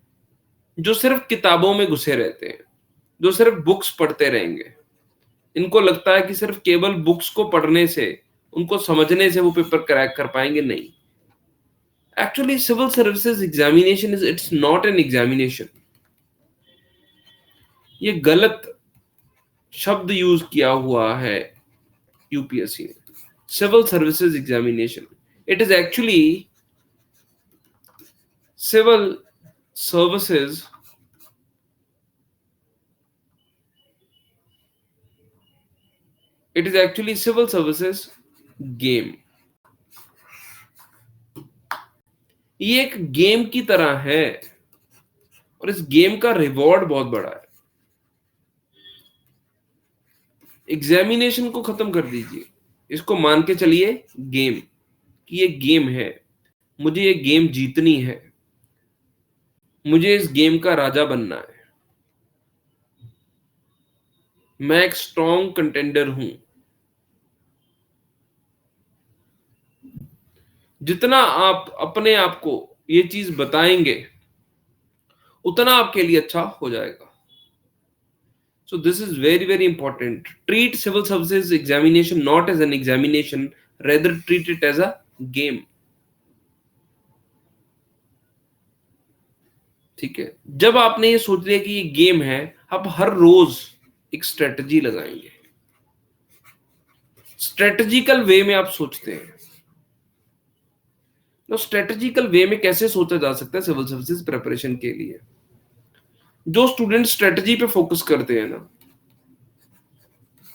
जो सिर्फ किताबों में घुसे रहते हैं, जो सिर्फ बुक्स पढ़ते रहेंगे। इनको लगता है कि सिर्फ केवल बुक्स को पढ़ने से, उनको समझने से वो पेपर क्रैक कर पाएंगे। नहीं, actually civil services examination is, it's not an examination. ये गलत शब्द यूज किया हुआ है यूपीएससी ने। Civil services examination, it is actually civil services it is actually civil services game. ये एक गेम की तरह है और इस गेम का रिवॉर्ड बहुत बड़ा है। एग्जामिनेशन को खत्म कर दीजिए, इसको मान के चलिए गेम, कि ये गेम है, मुझे ये गेम जीतनी है, मुझे इस गेम का राजा बनना है, मैं एक स्ट्रॉन्ग कंटेंडर हूं। जितना आप अपने आप को ये चीज बताएंगे उतना आपके लिए अच्छा हो जाएगा। So this is very very important. Treat civil services examination not as an examination, rather treat it as a game. ठीक है, जब आपने ये सोच लिया कि ये गेम है, आप हर रोज एक स्ट्रेटजी लगाएंगे। स्ट्रेटजिकल वे में आप सोचते हैं, तो स्ट्रेटजिकल वे में कैसे सोचा जा सकता है सिविल सर्विसेज प्रिपरेशन के लिए? जो स्टूडेंट स्ट्रेटजी पे फोकस करते हैं ना,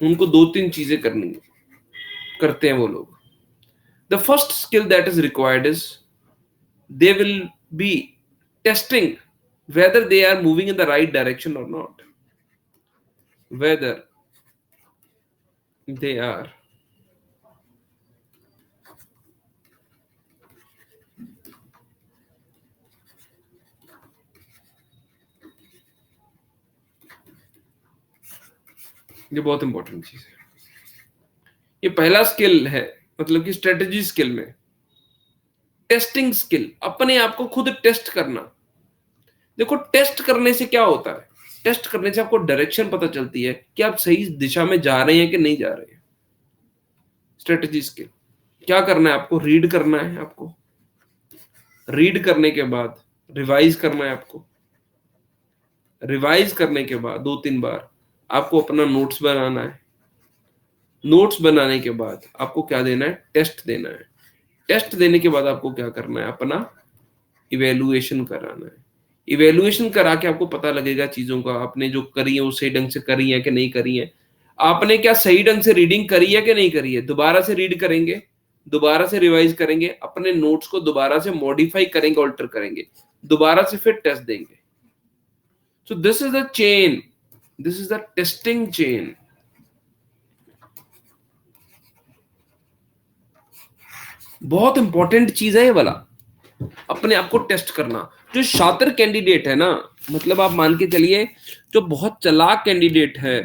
उनको दो तीन चीजें करनी करते हैं वो लोग। The first skill that is required is they will be testing whether they are moving in the right direction or not, whether they are ये बहुत इंपॉर्टेंट चीज है। ये पहला स्किल है, मतलब कि स्ट्रेटेजी स्किल में टेस्टिंग स्किल, अपने आप को खुद टेस्ट करना। देखो टेस्ट करने से क्या होता है, टेस्ट करने से आपको डायरेक्शन पता चलती है कि आप सही दिशा में जा रहे हैं कि नहीं जा रहे हैं। स्ट्रेटेजी स्किल क्या करना है, आपको रीड करना है, आपको रीड करने के बाद रिवाइज करना है, आपको रिवाइज करने के बाद दो तीन बार आपको अपना नोट्स बनाना है। नोट्स बनाने के बाद आपको क्या देना है, टेस्ट देना है। टेस्ट देने के बाद आपको क्या करना है, अपना इवेल्युएशन कराना है। इवेल्युएशन करा के आपको पता लगेगा चीजों का, आपने जो करी है वो सही ढंग से करी है कि नहीं करी है, आपने क्या सही ढंग से रीडिंग करी है कि नहीं करी है। दोबारा से रीड करेंगे, दोबारा से रिवाइज करेंगे, अपने नोट्स को दोबारा से मॉडिफाई करेंगे, ऑल्टर करेंगे, दोबारा से फिर टेस्ट देंगे। सो this is the chain, this is the testing chain. बहुत इंपॉर्टेंट चीज है ये वाला, अपने आप को टेस्ट करना। जो शातिर कैंडिडेट है ना, मतलब आप मान के चलिए जो बहुत चालाक कैंडिडेट है,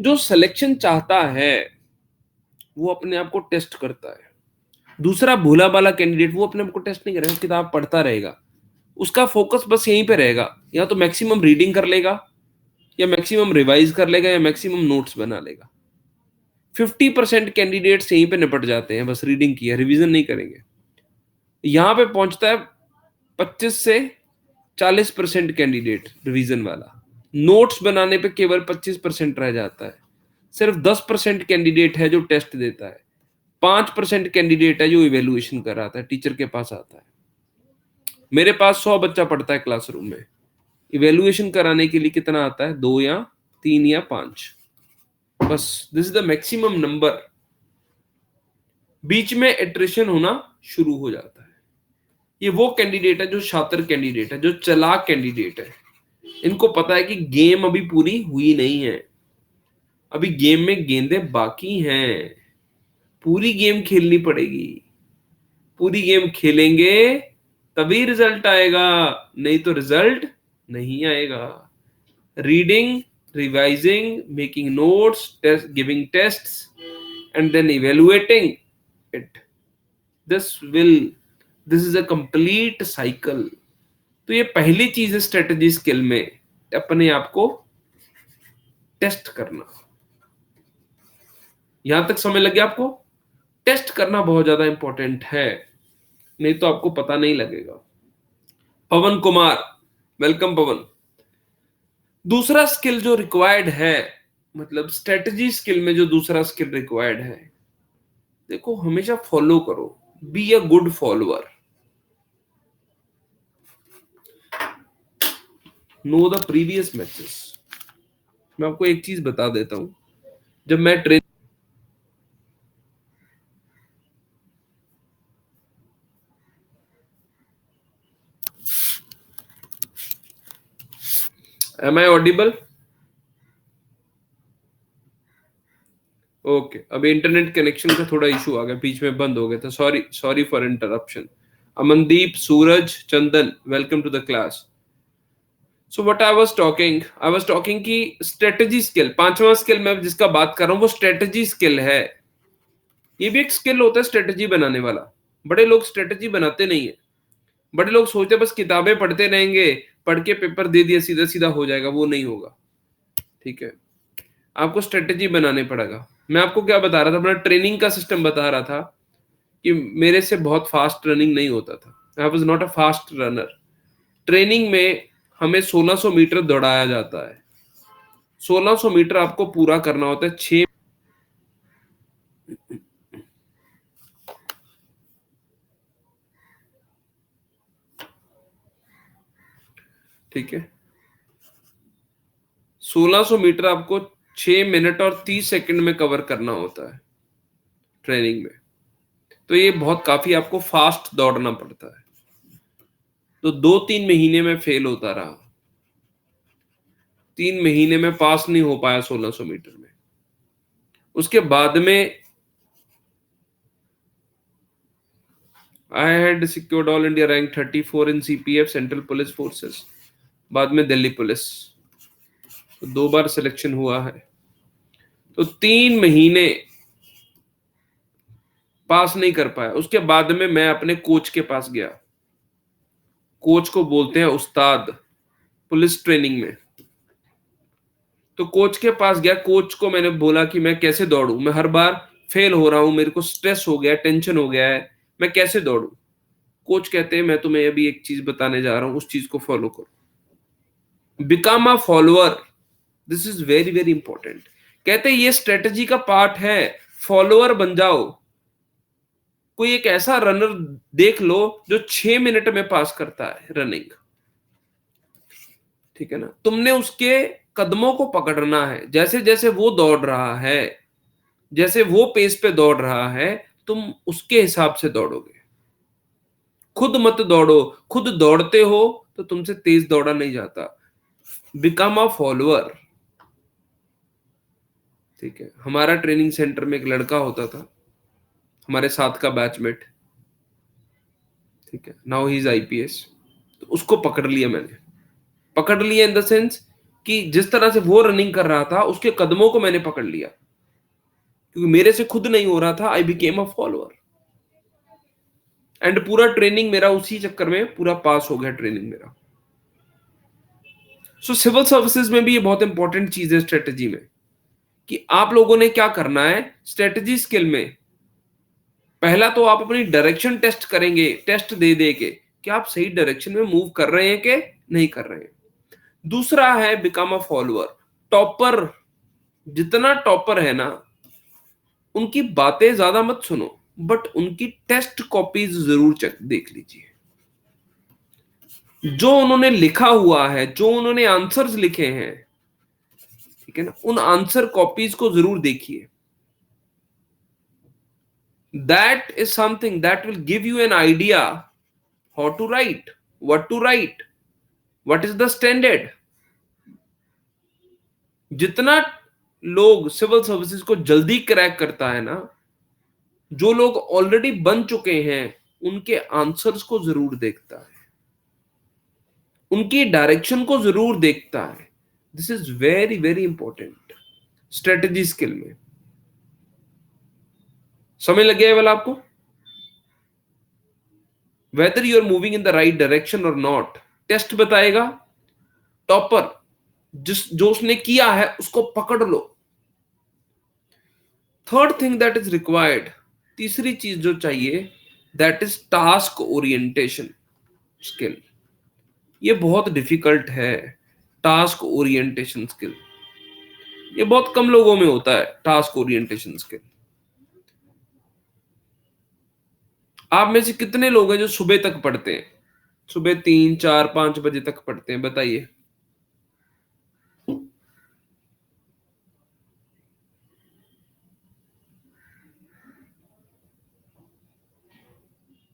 जो सिलेक्शन चाहता है, वो अपने आप को टेस्ट करता है। दूसरा भोला वाला कैंडिडेट, वो अपने आप को टेस्ट नहीं करेगा, किताब पढ़ता रहेगा, उसका फोकस बस यहीं पे रहेगा, या तो मैक्सिमम रीडिंग कर लेगा, या मैक्सिमम रिवाइज कर लेगा, या मैक्सिमम नोट्स बना लेगा। 50% कैंडिडेट्स यहीं पे निपट जाते हैं, बस रीडिंग की है, रिवीजन नहीं करेंगे। यहां पे पहुंचता है 25 से 40% कैंडिडेट रिवीजन वाला, नोट्स बनाने पे केवल 25% रह जाता है। सिर्फ 10% कैंडिडेट है जो टेस्ट देता है, 5% कैंडिडेट है जो इवेल्युएशन कराता है, टीचर के पास आता है। मेरे पास 100 बच्चा पढ़ता है क्लासरूम में, इवेल्युएशन कराने के लिए कितना आता है, 2 या 3 या 5, बस। This is the maximum number. बीच में एट्रिशन होना शुरू हो जाता है। ये वो कैंडिडेट है जो शातिर कैंडिडेट है, जो चालाक कैंडिडेट है। इनको पता है कि गेम अभी पूरी हुई नहीं है, अभी गेम में गेंदें बाकी हैं, पूरी गेम खेलनी पड़ेगी। पूरी गेम खेलेंगे तभी रिजल्ट आएगा, नहीं तो रिजल्ट नहीं आएगा। Reading, revising, making notes, test, giving tests and then evaluating it, this is a complete cycle. तो ये पहली चीज है स्ट्रेटेजी स्किल में, अपने आप को टेस्ट करना। यहां तक समझ लग गया आपको? टेस्ट करना बहुत ज्यादा इंपॉर्टेंट है, नहीं तो आपको पता नहीं लगेगा। पवन कुमार, वेलकम पवन। दूसरा स्किल जो रिक्वायर्ड है, मतलब स्ट्रेटजी स्किल में जो दूसरा स्किल रिक्वायर्ड है, देखो हमेशा फॉलो करो, be a good follower, know the previous matches. मैं आपको एक चीज बता देता हूं, जब मैं train am I audible? Okay, अब इंटरनेट कनेक्शन का थोड़ा इशू आ गया, बीच में बंद हो गया था, sorry sorry for interruption. Amandeep, Suraj, Chandan, welcome to the class. So what I was talking की स्ट्रेटजी स्किल, पांचवा स्किल मैं जिसका बात कर रहा हूँ वो स्ट्रेटजी स्किल है। ये भी एक स्किल होता है स्ट्रेटजी बनाने वाला। बड़े लोग स्ट्रेटजी बनाते नहीं है। बड़े लोग सोचते बस किताबें पढ़ते रहेंगे, पढ़ के पेपर दे दिया सीधा सीधा हो जाएगा, वो नहीं होगा। ठीक है, आपको स्ट्रेटजी बनाने पड़ेगा। मैं आपको क्या बता रहा था, अपना ट्रेनिंग का सिस्टम बता रहा था कि मेरे से बहुत फास्ट रनिंग नहीं होता था। I was not a fast runner. Training में हमें 1600 मीटर दौड़ाया जाता है। 1600 मीटर आपको पूरा करना होता है 6। ठीक है, 1600 मीटर आपको 6 मिनट और 30 सेकंड में कवर करना होता है ट्रेनिंग में। तो ये बहुत काफी आपको फास्ट दौड़ना पड़ता है। तो 2-3 महीने में फेल होता रहा, 3 महीने में पास नहीं हो पाया 1600 मीटर में। उसके बाद में I had secured all India rank 34 in CPF central police forces, बाद में दिल्ली पुलिस। तो 2 बार सिलेक्शन हुआ है। तो 3 महीने पास नहीं कर पाया। उसके बाद में मैं अपने कोच के पास गया। कोच को बोलते हैं उस्ताद पुलिस ट्रेनिंग में। तो कोच के पास गया, कोच को मैंने बोला कि मैं कैसे दौड़ूं, मैं हर बार फेल हो रहा हूं, मेरे को स्ट्रेस हो गया, टेंशन हो गया है, मैं कैसे दौड़ूं। कोच कहते हैं मैं तुम्हें अभी एक चीज बताने जा रहा हूं, उस चीज को फॉलो करो। Become a follower, this is very very important. कहते हैं ये स्ट्रेटजी का पार्ट है, फॉलोअर बन जाओ। कोई एक ऐसा रनर देख लो जो 6 मिनट में पास करता है रनिंग। ठीक है ना, तुमने उसके कदमों को पकड़ना है। जैसे जैसे वो दौड़ रहा है, जैसे वो पेस पे दौड़ रहा है, तुम उसके हिसाब से दौड़ोगे। खुद मत दौड़ो। खुद दौड़ते हो तो तुमसे तेज दौड़ा नहीं जाता। Become a follower. ठीक है, हमारा ट्रेनिंग सेंटर में एक लड़का होता था, हमारे साथ का बैचमेट। ठीक है, नाउ ही इज आईपीएस। तो उसको पकड़ लिया मैंने। पकड़ लिया इन द सेंस कि जिस तरह से वो रनिंग कर रहा था उसके कदमों को मैंने पकड़ लिया, क्योंकि मेरे से खुद नहीं हो रहा था। I became a follower and पूरा ट्रेनिंग मेरा उसी चक्कर में पूरा पास हो गया ट्रेनिंग मेरा। सो सिविल सर्विसेज में भी ये बहुत इंपॉर्टेंट चीज है स्ट्रेटजी में, कि आप लोगों ने क्या करना है स्ट्रेटजी स्किल में। पहला तो आप अपनी डायरेक्शन टेस्ट करेंगे, टेस्ट दे दे के कि आप सही डायरेक्शन में मूव कर रहे हैं कि नहीं कर रहे हैं। दूसरा है बिकम अ फॉलोअर। टॉपर, जितना टॉपर है ना, उनकी बातें ज्यादा मत सुनो, बट उनकी टेस्ट कॉपीज जरूर चेक देख लीजिए। जो उन्होंने लिखा हुआ है, जो उन्होंने आंसर्स लिखे हैं, ठीक है ना, उन आंसर कॉपीज को जरूर देखिए। That is something that will give you an idea how to write, what to write, what is the standard. जितना लोग सिविल सर्विसेज को जल्दी क्रैक करता है ना, जो लोग ऑलरेडी बन चुके हैं, उनके आंसर्स को जरूर देखता है, उनकी डायरेक्शन को जरूर देखता है। This is very very important strategy skill में। समझ लग गया है वाला आपको? Whether you are moving in the right direction और नॉट, टेस्ट बताएगा। टॉपर, जिस जो उसने किया है उसको पकड़ लो। Third thing that is required, तीसरी चीज जो चाहिए, that is task orientation skill. ये बहुत डिफिकल्ट है, टास्क ओरिएंटेशन स्किल। ये बहुत कम लोगों में होता है टास्क ओरिएंटेशन स्किल। आप में से कितने लोग हैं जो सुबह तक पढ़ते हैं, सुबह 3, 4, 5 बजे तक पढ़ते हैं, बताइए।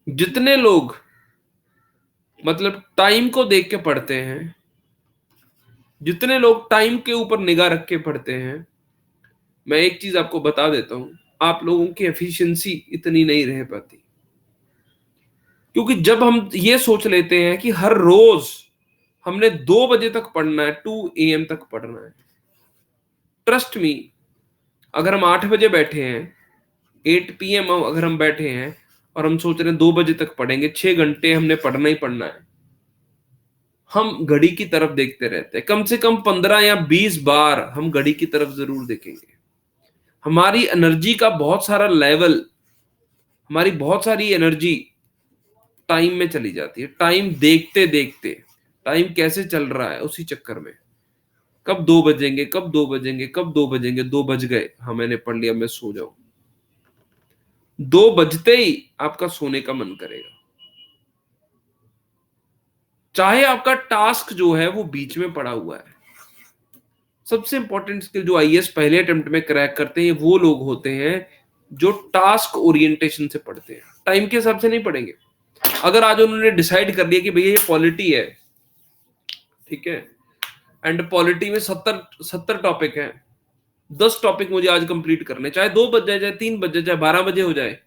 जितने लोग मतलब टाइम को देख के पढ़ते हैं, जितने लोग टाइम के ऊपर निगाह रख के पढ़ते हैं, मैं एक चीज आपको बता देता हूं, आप लोगों की एफिशिएंसी इतनी नहीं रह पाती। क्योंकि जब हम ये सोच लेते हैं कि हर रोज हमने 2 बजे तक पढ़ना है, 2 AM तक पढ़ना है, ट्रस्ट मी, अगर हम 8 बजे बैठे हैं, 8 PM अगर हम बैठे हैं और हम सोच रहे हैं 2 बजे तक पढ़ेंगे, 6 घंटे हमने पढ़ना ही पढ़ना है, हम घड़ी की तरफ देखते रहते हैं। कम से कम 15 या 20 बार हम घड़ी की तरफ जरूर देखेंगे। हमारी एनर्जी का बहुत सारा लेवल, हमारी बहुत सारी एनर्जी टाइम में चली जाती है, टाइम देखते देखते, टाइम कैसे चल रहा है उसी चक्कर में। कब 2 बजेंगे, कब 2 बजेंगे, कब 2 बजेंगे, 2 बज गए, हाँ मैंने पढ़ लिया, मैं सो जाऊं। 2 बजते ही आपका सोने का मन करेगा, चाहे आपका टास्क जो है वो बीच में पड़ा हुआ है। सबसे इंपॉर्टेंट स्किल जो आईएएस पहले अटेम्प्ट में क्रैक करते हैं वो लोग होते हैं जो टास्क ओरिएंटेशन से पढ़ते हैं, टाइम के हिसाब से नहीं पढ़ेंगे। अगर आज उन्होंने डिसाइड कर लिया कि भैया ये पॉलिटी है, ठीक है, एंड पॉलिटी में 70 टॉपिक हैं, 10 टॉपिक मुझे आज कंप्लीट करने, चाहे 2 बज जाए, चाहे 3 बज जाए, चाहे 12 बजे हो जाए,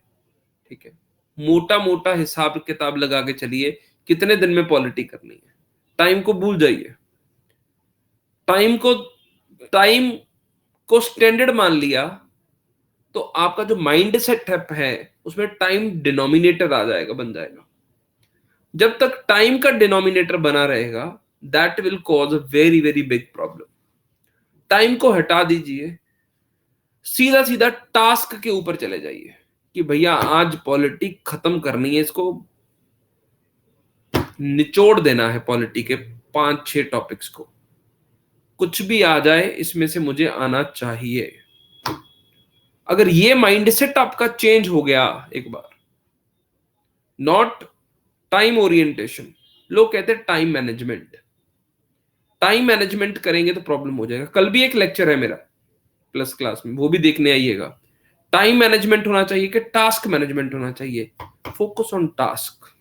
ठीक है, मोटा मोटा हिसाब किताब लगा के चलिए कितने दिन में पॉलिटी करनी है। टाइम को भूल जाइए, टाइम को टाइम को स्टैंडर्ड मान लिया तो आपका जो माइंड सेटअप है उसमें टाइम डिनोमिनेटर आ जाएगा, बन जाएगा। जब तक टाइम का डिनोमिनेटर बना रहेगा, that will cause a very very big problem. Time को हटा दीजिए, सीधा सीधा टास्क के ऊपर चले जाइए कि भैया आज पॉलिटी खत्म करनी है, इसको निचोड़ देना है, पॉलिटी के 5-6 टॉपिक्स को, कुछ भी आ जाए इसमें से मुझे आना चाहिए। अगर ये माइंडसेट आपका चेंज हो गया एक बार, नॉट टाइम ओरिएंटेशन, लोग कहते हैं टाइम मैनेजमेंट, टाइम मैनेजमेंट करेंगे तो प्रॉब्लम हो जाएगा। कल भी एक लेक्चर है मेरा प्लस क्लास में, वो भी देखने आइएगा। टाइम मैनेजमेंट होना चाहिए कि टास्क मैनेजमेंट होना चाहिए, फोकस ऑन टास्क,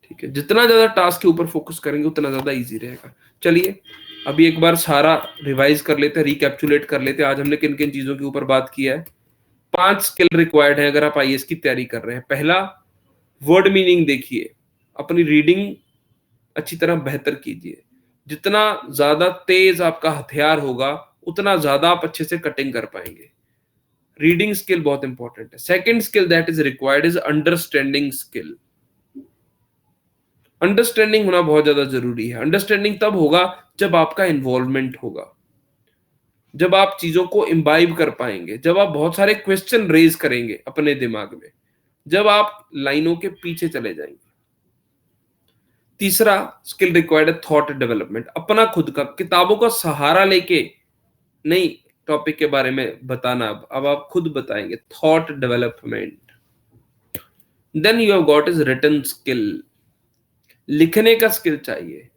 ठीक है। जितना ज्यादा टास्क के ऊपर फोकस करेंगे उतना ज्यादा इजी रहेगा। चलिए अभी एक बार सारा रिवाइज कर लेते हैं, रिकैप्चुलेट कर लेते हैं, आज हमने किन किन चीजों के ऊपर बात किया है। 5 स्किल रिक्वायर्ड है अगर आप आईएएस की तैयारी कर रहे हैं। पहला, वर्ड मीनिंग देखिए, अपनी रीडिंग अच्छी तरह बेहतर कीजिए। जितना ज्यादा तेज आपका हथियार होगा उतना ज्यादा आप अच्छे से कटिंग कर पाएंगे। रीडिंग स्किल बहुत इंपॉर्टेंट है। Second skill that is required is understanding skill. Understanding होना बहुत ज्यादा जरूरी है। अंडरस्टैंडिंग तब होगा जब आपका इन्वॉल्वमेंट होगा, जब आप चीजों को इम्बाइब कर पाएंगे, जब आप बहुत सारे क्वेश्चन रेज करेंगे अपने दिमाग में, जब आप लाइनों के पीछे चले जाएंगे। तीसरा स्किल रिक्वायर्ड है थॉट डेवलपमेंट, अपना खुद का, किताबों का सहारा लेके नहीं टॉपिक के बारे में बताना, अब आप खुद बताएंगे, thought development. Then you have got is written skill, लिखने का स्किल चाहिए।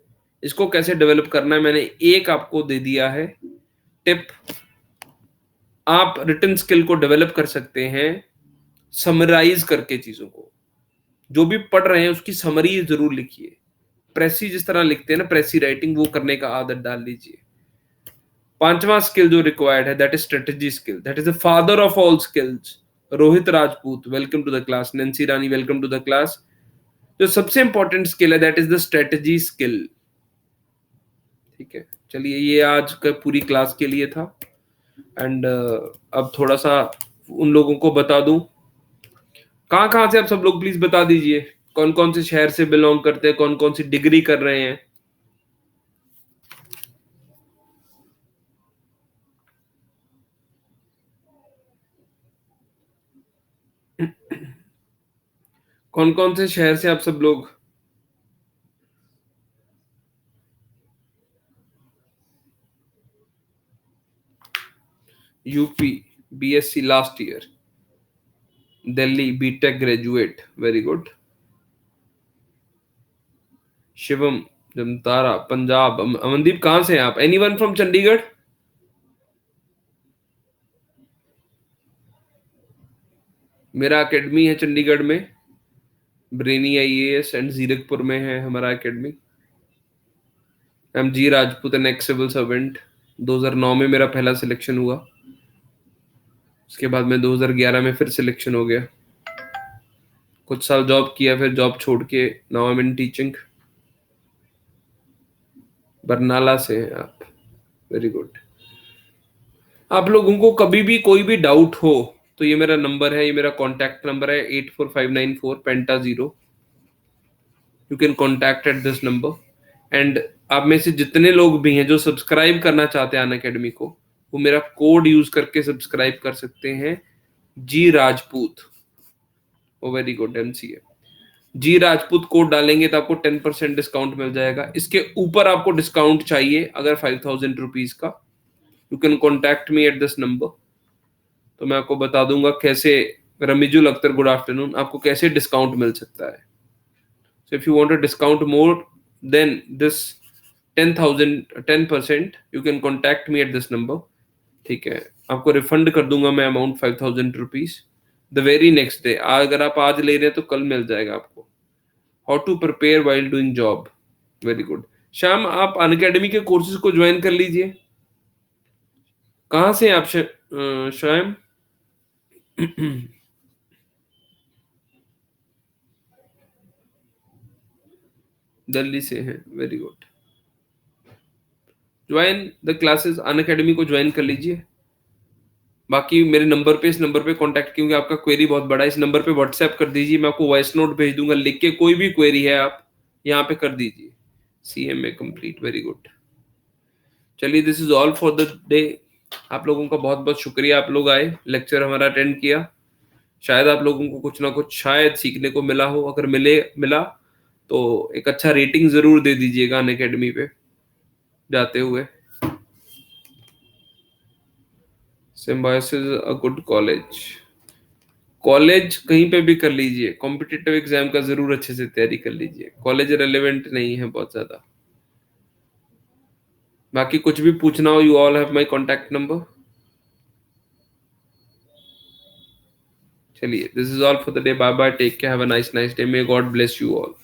इसको कैसे डेवलप करना है मैंने एक आपको दे दिया है टिप। आप रिटन स्किल को डेवलप कर सकते हैं समराइज करके, चीजों को जो भी पढ़ रहे हैं उसकी समरी जरूर लिखिए। प्रेसी जिस तरह लिखते हैं ना, प्रेसी राइटिंग, वो करने का आदत डाल लीजिए। पांचवा स्किल जो रिक्वायर्ड है that is strategy skill, that is the father of all skills. Rohit Rajput welcome to the class, Nancy Rani welcome to the class. जो सबसे इंपॉर्टेंट स्किल है that is the strategy skill, ठीक है। चलिए ये आज का पूरी क्लास के लिए था। एंड अब थोड़ा सा उन लोगों को बता दूं, कहाँ कहाँ से आप सब लोग प्लीज बता दीजिए, कौन कौन से शहर से बिलोंग करते हैं, कौन कौन सी डिग्री कर रहे हैं। कौन कौन से शहर से आप सब लोग। UP, BSc last year, Delhi BTech graduate, very good. Shivam Jamtara Punjab, Amandeep कहाँ से हैं आप, एनीवन फ्रॉम चंडीगढ़। मेरा एकेडमी है चंडीगढ़ में, ब्रेनी आईएएस, एंड जीरकपुर में है हमारा academy. I am G Rajput, an ex civil servant. 2009 में मेरा पहला सिलेक्शन हुआ, उसके बाद में 2011 में फिर सिलेक्शन हो गया। कुछ साल जॉब किया, फिर जॉब छोड़ के now I am in teaching. Barnala से हैं आप, वेरी गुड। आप लोगों को कभी भी कोई भी डाउट हो तो ये मेरा नंबर है, ये मेरा कॉन्टैक्ट नंबर है 84594 पेंटा 0। You can contact at this number. And आप में से जितने लोग भी हैं जो सब्सक्राइब करना चाहते हैं अन अकेडमी को, वो मेरा कोड यूज करके सब्सक्राइब कर सकते हैं, जी राजपूत। ओ वेरी गुड, एमसीए जी राजपूत कोड डालेंगे तो आपको 10% डिस्काउंट मिल जाएगा। इसके ऊपर आपको डिस्काउंट चाहिए अगर 5000 रुपीज का, you can contact me at this number. तो मैं आपको बता दूंगा कैसे। रमीजुल अख्तर, गुड आफ्टरनून। आपको कैसे डिस्काउंट मिल सकता है। So if you want a discount more than this 10% you can contact me at this number. ठीक है, आपको रिफंड कर दूंगा मैं amount 5000 rupees the very next day. अगर आप आज ले रहे हैं तो कल मिल जाएगा आपको। How to prepare while doing job, very good. Shyam, आप अनअकैडमी के कोर्सेज को ज्वाइन कर लीजिए। कहाँ से हैं आप श्याम? दिल्ली से हैं, very good. Join the classes, Unacademy को ज्वाइन कर लीजिए। बाकी मेरे नंबर पे, इस नंबर पे कांटेक्ट, क्योंकि आपका क्वेरी बहुत बड़ा है, इस नंबर पे व्हाट्सएप कर दीजिए, मैं आपको वॉइस नोट भेज दूंगा, लिख के कोई भी क्वेरी है आप यहाँ पे कर दीजिए। CMA complete, very good. चलिए, this is all for the day. आप लोगों का बहुत बहुत शुक्रिया, आप लोग आए, लेक्चर हमारा अटेंड किया। शायद आप लोगों को कुछ ना कुछ शायद सीखने को मिला हो। अगर मिला तो एक अच्छा रेटिंग जरूर दे दीजिएगा अन अकेडमी पे जाते हुए। Symbiosis a good college. College कहीं पे भी कर लीजिए, कॉम्पिटिटिव एग्जाम का जरूर अच्छे से तैयारी कर लीजिए, कॉलेज रेलेवेंट नहीं है बहुत ज्यादा। बाकी कुछ भी पूछना हो, you all have my contact number. चलिए, this is all for the day, bye bye, take care, have a nice day, may God bless you all.